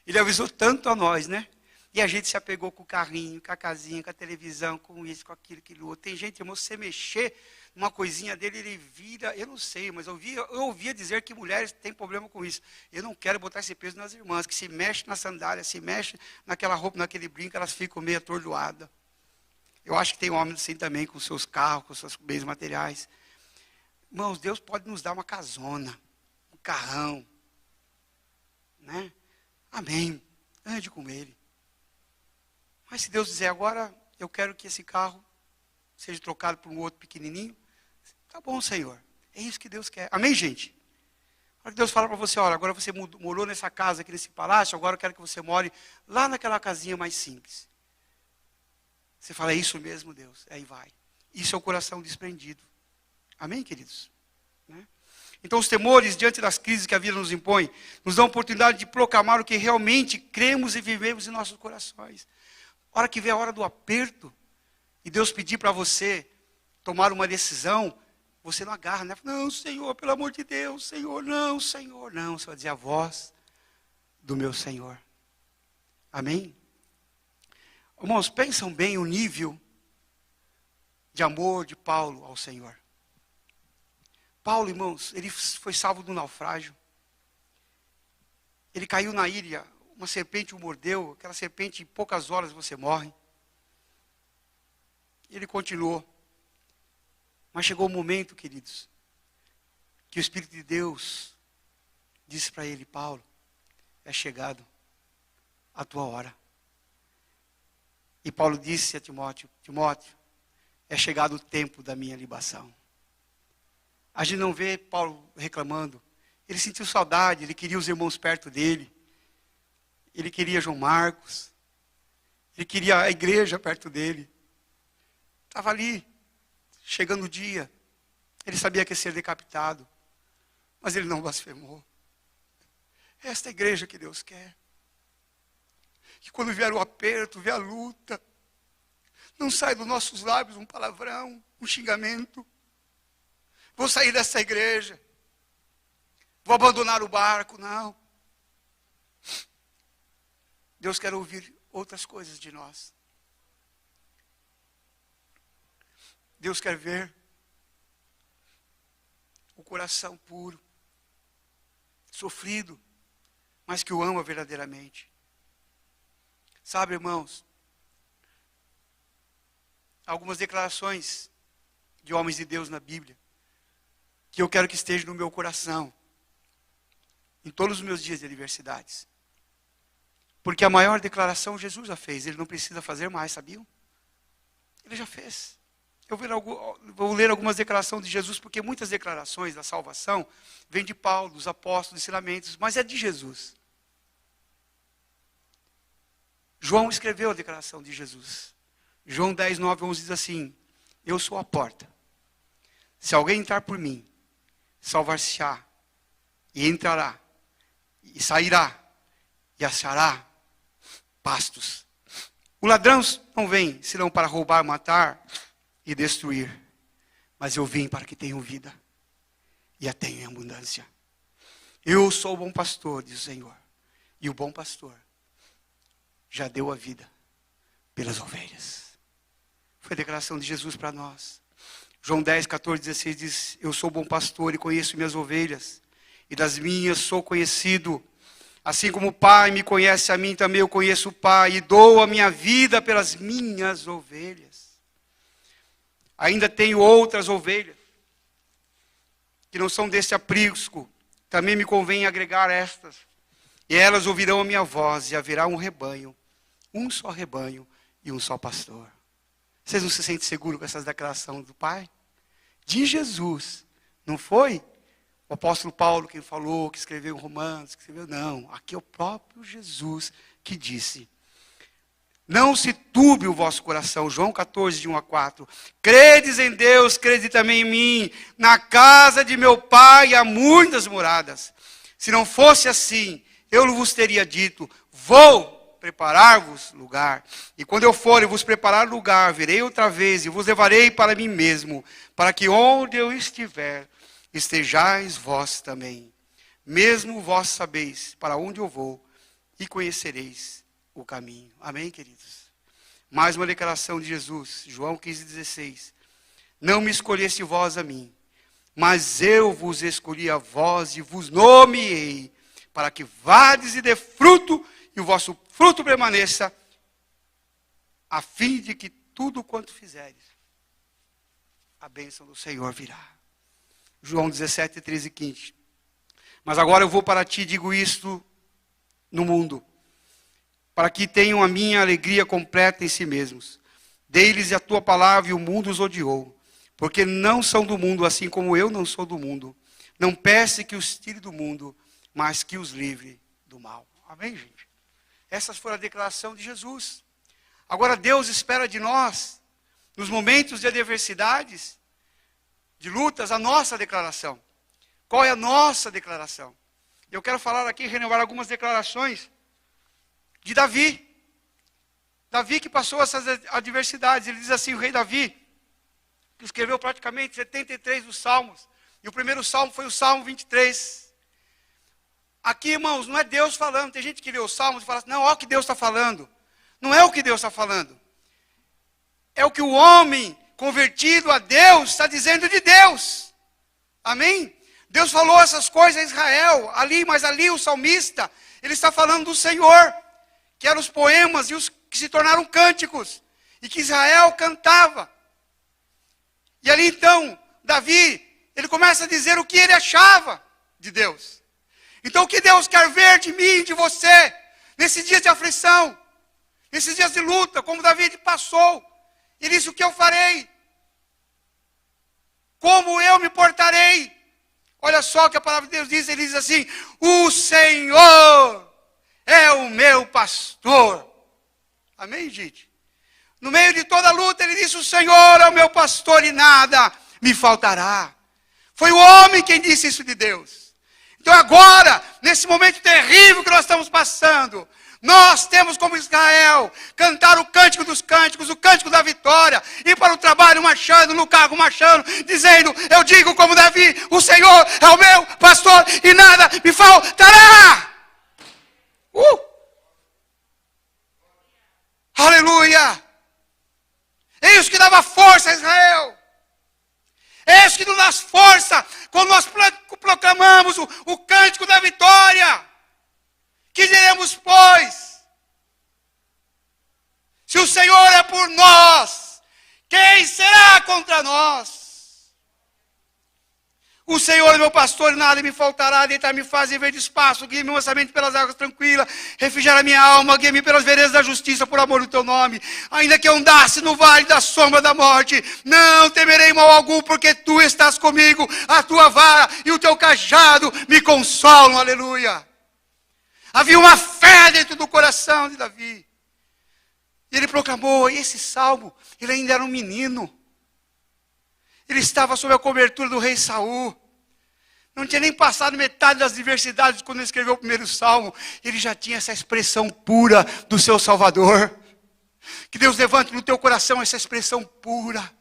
Ele avisou tanto a nós, né? E a gente se apegou com o carrinho, com a casinha, com a televisão, com isso, com aquilo, aquilo outro. Tem gente, irmão, se você mexer numa coisinha dele, ele vira, eu não sei, mas eu ouvia dizer que mulheres têm problema com isso. Eu não quero botar esse peso nas irmãs, que se mexe na sandália, se mexe naquela roupa, naquele brinco, elas ficam meio atordoadas. Eu acho que tem homens assim também, com seus carros, com seus bens materiais. Irmãos, Deus pode nos dar uma casona, um carrão, né? Amém, ande com ele. Mas se Deus dizer agora, eu quero que esse carro seja trocado por um outro pequenininho, tá bom, Senhor, é isso que Deus quer. Amém, gente? Agora que Deus fala para você, olha, agora você morou nessa casa aqui, nesse palácio, agora eu quero que você more lá naquela casinha mais simples. Você fala, é isso mesmo, Deus? Aí vai. Isso é o coração desprendido. Amém, queridos? Né? Então, os temores diante das crises que a vida nos impõe, nos dão a oportunidade de proclamar o que realmente cremos e vivemos em nossos corações. A hora que vem a hora do aperto, e Deus pedir para você tomar uma decisão, você não agarra, né? Não, Senhor, pelo amor de Deus, Senhor, não, Senhor, não. Você vai dizer a voz do meu Senhor. Amém? Irmãos, pensam bem o nível de amor de Paulo ao Senhor. Paulo, irmãos, ele foi salvo do naufrágio. Ele caiu na ilha, uma serpente o mordeu, aquela serpente em poucas horas você morre. Ele continuou. Mas chegou o momento, queridos, que o Espírito de Deus disse para ele: Paulo, é chegado a tua hora. E Paulo disse a Timóteo: Timóteo, é chegado o tempo da minha libação. A gente não vê Paulo reclamando. Ele sentiu saudade, ele queria os irmãos perto dele. Ele queria João Marcos. Ele queria a igreja perto dele. Estava ali, chegando o dia. Ele sabia que ia ser decapitado. Mas ele não blasfemou. É esta igreja que Deus quer. Que quando vier o aperto, vier a luta, não sai dos nossos lábios um palavrão, um xingamento. Vou sair dessa igreja. Vou abandonar o barco, não. Deus quer ouvir outras coisas de nós. Deus quer ver o coração puro, sofrido, mas que o ama verdadeiramente. Sabe, irmãos, algumas declarações de homens de Deus na Bíblia, que eu quero que esteja no meu coração, em todos os meus dias de adversidades. Porque a maior declaração Jesus já fez, ele não precisa fazer mais, sabiam? Ele já fez. Eu vou ler algumas declarações de Jesus, porque muitas declarações da salvação vêm de Paulo, dos apóstolos, ensinamentos, mas é de Jesus. João escreveu a declaração de Jesus. João 10, 9, 11 diz assim: eu sou a porta. Se alguém entrar por mim, salvar-se-á, e entrará, e sairá, e achará pastos. O ladrão não vem, senão para roubar, matar e destruir. Mas eu vim para que tenham vida, e a tenham em abundância. Eu sou o bom pastor, diz o Senhor, e o bom pastor já deu a vida pelas ovelhas. Foi a declaração de Jesus para nós. João 10, 14, 16 diz: eu sou o bom pastor e conheço minhas ovelhas, e das minhas sou conhecido. Assim como o Pai me conhece a mim, também eu conheço o Pai, e dou a minha vida pelas minhas ovelhas. Ainda tenho outras ovelhas, que não são deste aprisco, também me convém agregar estas. E elas ouvirão a minha voz, e haverá um rebanho, um só rebanho e um só pastor. Vocês não se sentem seguros com essas declarações do Pai? De Jesus, não foi o apóstolo Paulo quem falou, que escreveu em Romanos, que escreveu, não. Aqui é o próprio Jesus que disse: não se turbe o vosso coração. João 14, de 1 a 4. Credes em Deus, crede também em mim. Na casa de meu Pai há muitas moradas. Se não fosse assim, eu vos teria dito: vou preparar-vos lugar. E quando eu for e vos preparar lugar, virei outra vez e vos levarei para mim mesmo, para que onde eu estiver, estejais vós também. Mesmo vós sabeis para onde eu vou e conhecereis o caminho. Amém, queridos? Mais uma declaração de Jesus, João 15, 16. Não me escolheste vós a mim, mas eu vos escolhi a vós e vos nomeei, para que vades e dê fruto, e o vosso fruto permaneça, a fim de que tudo quanto fizeres, a bênção do Senhor virá. João 17, 13 e 15. Mas agora eu vou para ti, digo isto no mundo, para que tenham a minha alegria completa em si mesmos. Dei-lhes a tua palavra e o mundo os odiou, porque não são do mundo, assim como eu não sou do mundo. Não peço que os tire do mundo, mas que os livre do mal. Amém, gente? Essas foram a declaração de Jesus. Agora Deus espera de nós, nos momentos de adversidades, de lutas, a nossa declaração. Qual é a nossa declaração? Eu quero falar aqui, renovar algumas declarações de Davi. Davi que passou essas adversidades. Ele diz assim, o rei Davi, que escreveu praticamente 73 dos salmos. E o primeiro salmo foi o Salmo 23. Aqui, irmãos, não é Deus falando. Tem gente que lê os salmos e fala assim, não, olha o que Deus está falando. Não é o que Deus está falando. É o que o homem convertido a Deus está dizendo de Deus. Amém? Deus falou essas coisas a Israel, mas ali o salmista, ele está falando do Senhor, que eram os poemas e os que se tornaram cânticos, e que Israel cantava. E ali então, Davi, ele começa a dizer o que ele achava de Deus. Então o que Deus quer ver de mim e de você, nesses dias de aflição, nesses dias de luta, como Davi passou, ele disse: o que eu farei? Como eu me portarei? Olha só o que a palavra de Deus diz, ele diz assim: o Senhor é o meu pastor. Amém, gente? No meio de toda a luta, ele disse: o Senhor é o meu pastor e nada me faltará. Foi o homem quem disse isso de Deus. Então agora, nesse momento terrível que nós estamos passando, nós temos como Israel cantar o cântico dos cânticos, o cântico da vitória, ir para o trabalho marchando, no carro marchando, dizendo: eu digo como Davi, o Senhor é o meu pastor e nada me faltará. Aleluia! É isso que dava força a Israel. É isso que nos dá força quando nós proclamamos o cântico da vitória. Que diremos, pois? Se o Senhor é por nós, quem será contra nós? O Senhor é meu pastor e nada me faltará. Deitar-me faz em verde espaço, guia-me mansamente pelas águas tranquilas, refrigera minha alma, guia-me pelas veredas da justiça, por amor do teu nome. Ainda que eu andasse no vale da sombra da morte, não temerei mal algum, porque tu estás comigo, a tua vara e o teu cajado me consolam. Aleluia. Havia uma fé dentro do coração de Davi. E ele proclamou, e esse salmo, ele ainda era um menino. Ele estava sob a cobertura do rei Saul. Não tinha nem passado metade das diversidades quando ele escreveu o primeiro salmo. Ele já tinha essa expressão pura do seu Salvador. Que Deus levante no teu coração essa expressão pura,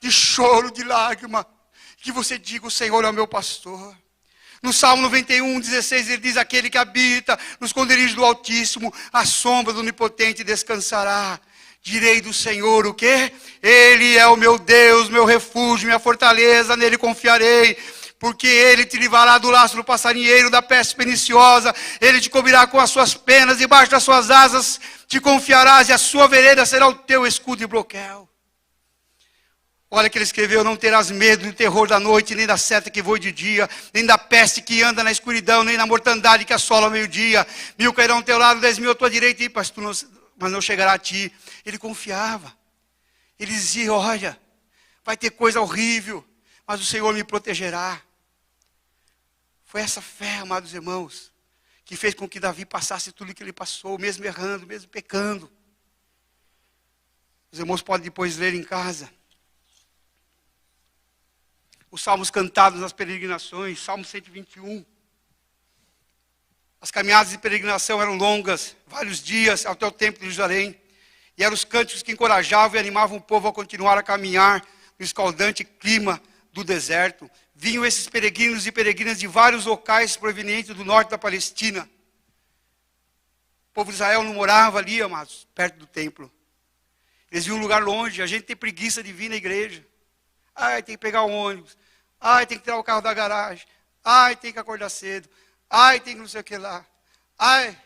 de choro, de lágrima. Que você diga: o Senhor é o meu pastor. No Salmo 91, 16, ele diz: aquele que habita nos esconderijos do Altíssimo, a sombra do Onipotente descansará. Direi do Senhor o quê? Ele é o meu Deus, meu refúgio, minha fortaleza, nele confiarei. Porque ele te livrará do laço do passarinheiro, da peste perniciosa. Ele te cobrirá com as suas penas, debaixo das suas asas te confiarás, e a sua vereda será o teu escudo e broquel. Olha que ele escreveu: não terás medo do terror da noite, nem da seta que voe de dia, nem da peste que anda na escuridão, nem da mortandade que assola ao meio-dia. 1000 cairão ao teu lado, 10.000 à tua direita, mas não chegará a ti. Ele confiava. Ele dizia: olha, vai ter coisa horrível, mas o Senhor me protegerá. Foi essa fé, amados irmãos, que fez com que Davi passasse tudo o que ele passou, mesmo errando, mesmo pecando. Os irmãos podem depois ler em casa. Os salmos cantados nas peregrinações, Salmo 121. As caminhadas de peregrinação eram longas, vários dias, até o templo de Jerusalém. E eram os cânticos que encorajavam e animavam o povo a continuar a caminhar no escaldante clima do deserto. Vinham esses peregrinos e peregrinas de vários locais provenientes do norte da Palestina. O povo de Israel não morava ali, amados, perto do templo. Eles viam um lugar longe. A gente tem preguiça de vir na igreja. Ai, tem que pegar o ônibus. Ai, tem que tirar o carro da garagem. Ai, tem que acordar cedo. Ai, tem que não sei o que lá. Ai.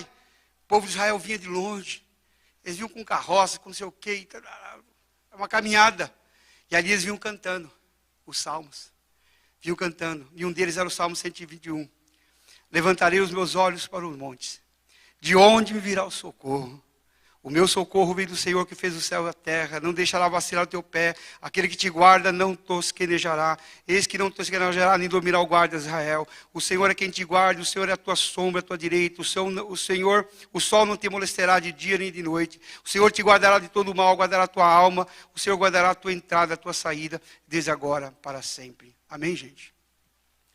O povo de Israel vinha de longe. Eles vinham com carroça, com não sei o que. Uma caminhada. E ali eles vinham cantando os salmos. Vinham cantando. E um deles era o Salmo 121. Levantarei os meus olhos para os montes. De onde me virá o socorro? O meu socorro vem do Senhor que fez o céu e a terra. Não deixará vacilar o teu pé. Aquele que te guarda não tosquenejará. Eis que não tosquenejará, nem dormirá o guarda de Israel. O Senhor é quem te guarda. O Senhor é a tua sombra, a tua direita. O sol não te molestará de dia nem de noite. O Senhor te guardará de todo mal, guardará a tua alma. O Senhor guardará a tua entrada, a tua saída, desde agora para sempre. Amém, gente?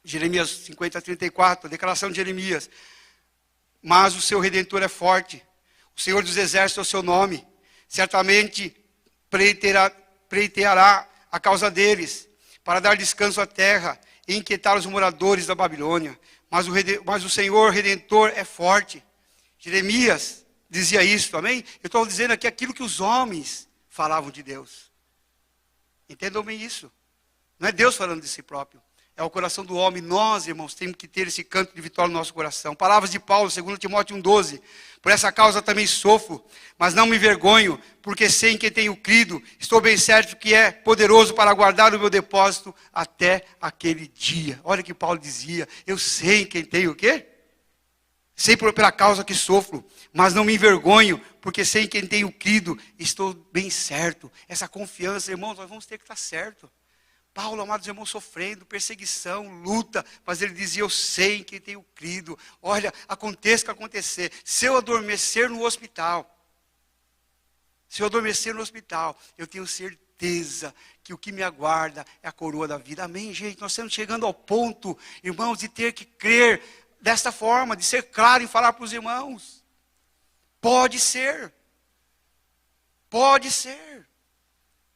Jeremias 50, 34, a declaração de Jeremias. Mas o seu Redentor é forte. O Senhor dos Exércitos é o seu nome. Certamente pleiteará a causa deles, para dar descanso à terra e inquietar os moradores da Babilônia. Mas o Senhor Redentor é forte. Jeremias dizia isso, amém? Eu estou dizendo aqui aquilo que os homens falavam de Deus. Entendam bem isso. Não é Deus falando de si próprio. É o coração do homem. Nós, irmãos, temos que ter esse canto de vitória no nosso coração. Palavras de Paulo, 2 Timóteo 1,12. Por essa causa também sofro, mas não me envergonho, porque sei em quem tenho crido. Estou bem certo que é poderoso para guardar o meu depósito até aquele dia. Olha o que Paulo dizia. Eu sei em quem tenho o quê? Sei pela causa que sofro, mas não me envergonho, porque sei em quem tenho crido. Estou bem certo. Essa confiança, irmãos, nós vamos ter que estar certo. Paulo, amados irmãos, sofrendo perseguição, luta, mas ele dizia, eu sei em quem tenho crido. Olha, aconteça o que acontecer, se eu adormecer no hospital, eu tenho certeza que o que me aguarda é a coroa da vida. Amém, gente? Nós estamos chegando ao ponto, irmãos, de ter que crer desta forma, de ser claro em falar para os irmãos. Pode ser,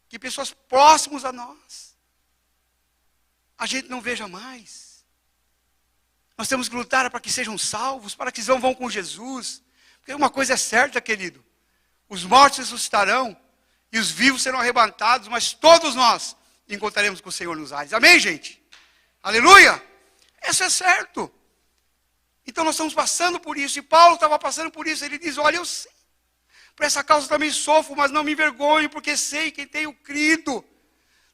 que pessoas próximas a nós, a gente não veja mais. Nós temos que lutar para que sejam salvos, para que vão com Jesus. Porque uma coisa é certa, querido. Os mortos ressuscitarão e os vivos serão arrebatados, mas todos nós encontraremos com o Senhor nos ares. Amém, gente? Aleluia! Isso é certo. Então nós estamos passando por isso. E Paulo estava passando por isso. Ele diz, olha, eu sei. Por essa causa também sofro, mas não me envergonho, porque sei quem tenho crido.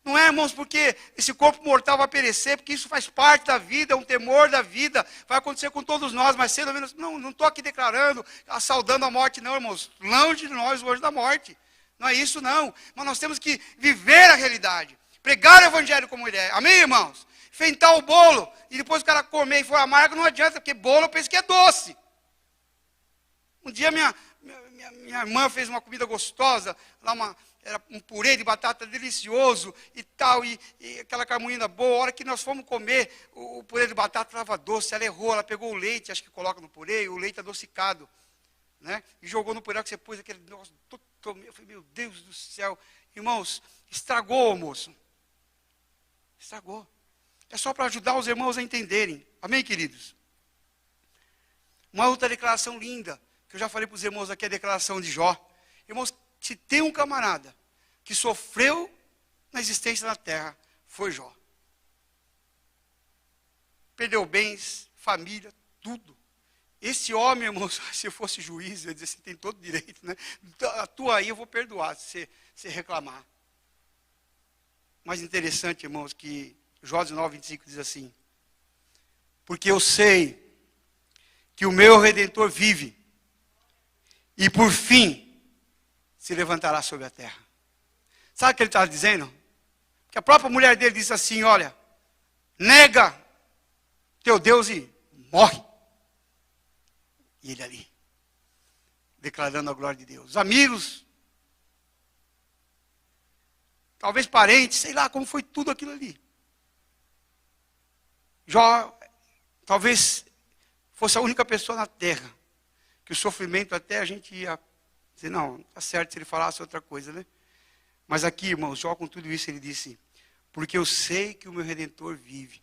Não é, irmãos, porque esse corpo mortal vai perecer, porque isso faz parte da vida, é um temor da vida, vai acontecer com todos nós, mas cedo ou menos, não estou aqui declarando, saudando a morte, não, irmãos, longe de nós o anjo da morte, não é isso não, mas nós temos que viver a realidade, pregar o evangelho como ele é, amém, irmãos? Enfeitar o bolo, e depois o cara comer e for amargo, não adianta, porque bolo eu penso que é doce. Um dia minha irmã fez uma comida gostosa, era um purê de batata delicioso e tal, e aquela carmoína boa. A hora que nós fomos comer, o purê de batata estava doce, ela errou, ela pegou o leite, acho que coloca no purê, o leite adocicado, né? E jogou no purê, que você pôs aquele negócio, eu falei, meu Deus do céu, irmãos, estragou o almoço, estragou. É só para ajudar os irmãos a entenderem, amém, queridos? Uma outra declaração linda, que eu já falei para os irmãos aqui, a declaração de Jó. Irmãos, se tem um camarada que sofreu na existência da terra, foi Jó. Perdeu bens, família, tudo. Esse homem, irmãos, se eu fosse juiz, eu ia dizer assim, tem todo direito, né? Atua aí, eu vou perdoar, se você reclamar. Mas interessante, irmãos, que Jó 19:25 diz assim, porque eu sei que o meu Redentor vive, e por fim, se levantará sobre a terra. Sabe o que ele estava dizendo? Que a própria mulher dele disse assim, olha, nega teu Deus e morre. E ele ali, declarando a glória de Deus. Os amigos, talvez parentes, sei lá como foi tudo aquilo ali. Jó, talvez fosse a única pessoa na terra que o sofrimento até a gente ia dizer, não, está certo se ele falasse outra coisa, né? Mas aqui, irmãos, Jó com tudo isso, ele disse, porque eu sei que o meu Redentor vive.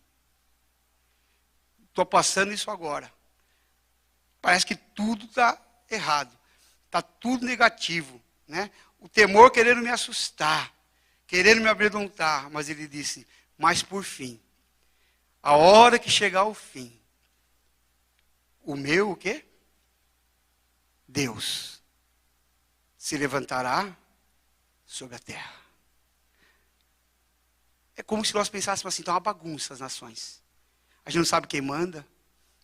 Estou passando isso agora. Parece que tudo está errado. Está tudo negativo, né? O temor querendo me assustar, querendo me amedrontar. Mas ele disse, mas por fim, a hora que chegar o fim, o meu o quê? Deus se levantará sobre a terra. É como se nós pensássemos assim, está uma bagunça as nações. A gente não sabe quem manda.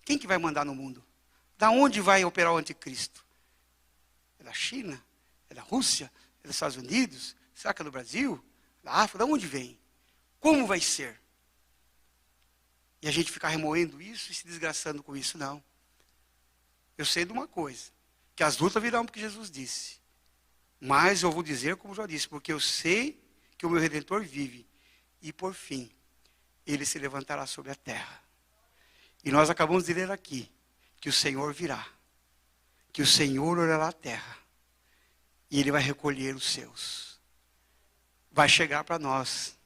Quem que vai mandar no mundo? Da onde vai operar o anticristo? É da China? É da Rússia? É dos Estados Unidos? Será que é do Brasil? Da África? Da onde vem? Como vai ser? E a gente ficar remoendo isso e se desgraçando com isso, não. Eu sei de uma coisa, que as lutas virão porque Jesus disse. Mas eu vou dizer como já disse, porque eu sei que o meu Redentor vive. E por fim, ele se levantará sobre a terra. E nós acabamos de ler aqui, que o Senhor virá. Que o Senhor olhará a terra. E ele vai recolher os seus. Vai chegar para nós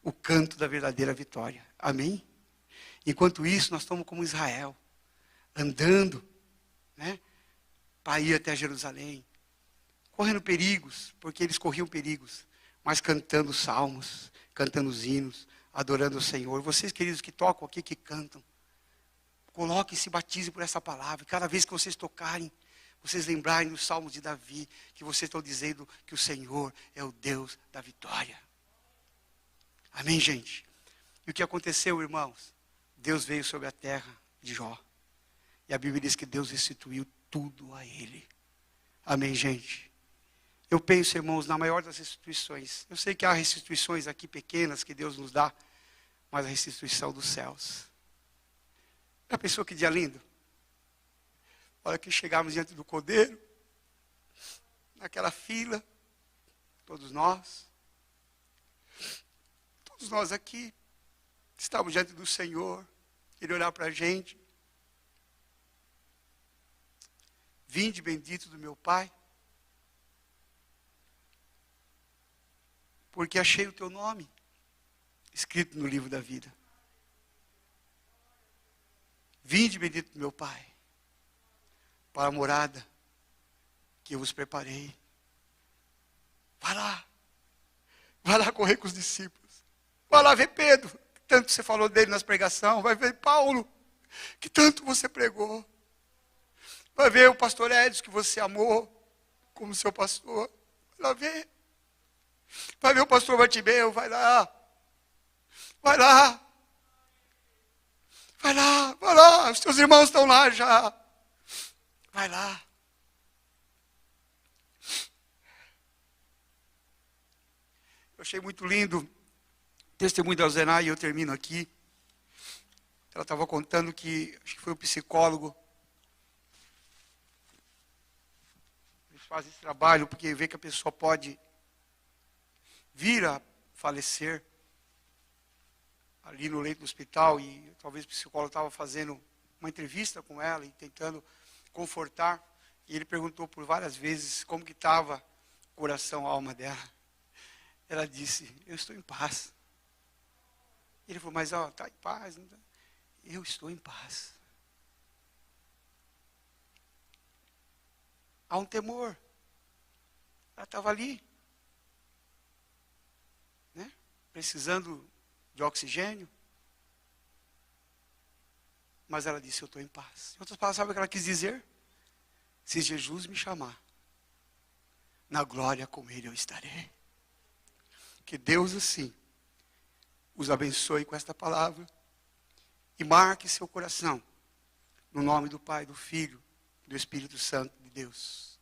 o canto da verdadeira vitória. Amém? Enquanto isso, nós estamos como Israel, andando, né? para ir até Jerusalém, correndo perigos, porque eles corriam perigos, mas cantando salmos, cantando os hinos, adorando o Senhor. Vocês, queridos, que tocam aqui, que cantam, coloquem, se batizem por essa palavra. Cada vez que vocês tocarem, vocês lembrarem dos salmos de Davi, que vocês estão dizendo que o Senhor é o Deus da vitória. Amém, gente? E o que aconteceu, irmãos? Deus veio sobre a terra de Jó. E a Bíblia diz que Deus restituiu tudo a ele. Amém, gente? Eu penso, irmãos, na maior das restituições. Eu sei que há restituições aqui pequenas que Deus nos dá, mas a restituição dos céus. Já pensou que dia lindo? Olha que chegarmos diante do Cordeiro, naquela fila, todos nós aqui, estamos diante do Senhor, Ele olhar para a gente. Vinde bendito do meu Pai, porque achei o teu nome escrito no livro da vida. Vinde bendito do meu Pai, para a morada que eu vos preparei. Vai lá correr com os discípulos. Vai lá ver Pedro, que tanto você falou dele nas pregações. Vai ver Paulo, que tanto você pregou. Vai ver o pastor Edson, que você amou como seu pastor. Vai lá ver. Vai ver o pastor Bartimeu, vai lá. Vai lá. Vai lá. Os teus irmãos estão lá já. Vai lá. Eu achei muito lindo o testemunho da Zenai, e eu termino aqui. Ela estava contando que, acho que foi o psicólogo, eles fazem esse trabalho porque vê que a pessoa pode vir a falecer ali no leito do hospital, e talvez o psicólogo estava fazendo uma entrevista com ela e tentando confortar, e ele perguntou por várias vezes como que estava o coração, a alma dela. Ela disse, eu estou em paz. Ele falou, mas está em paz? Eu estou em paz. Há um temor. Ela estava ali, né? Precisando de oxigênio. Mas ela disse, eu estou em paz. Em outras palavras, sabe o que ela quis dizer? Se Jesus me chamar, na glória com Ele eu estarei. Que Deus assim os abençoe com esta palavra e marque seu coração no nome do Pai, do Filho e do Espírito Santo de Deus.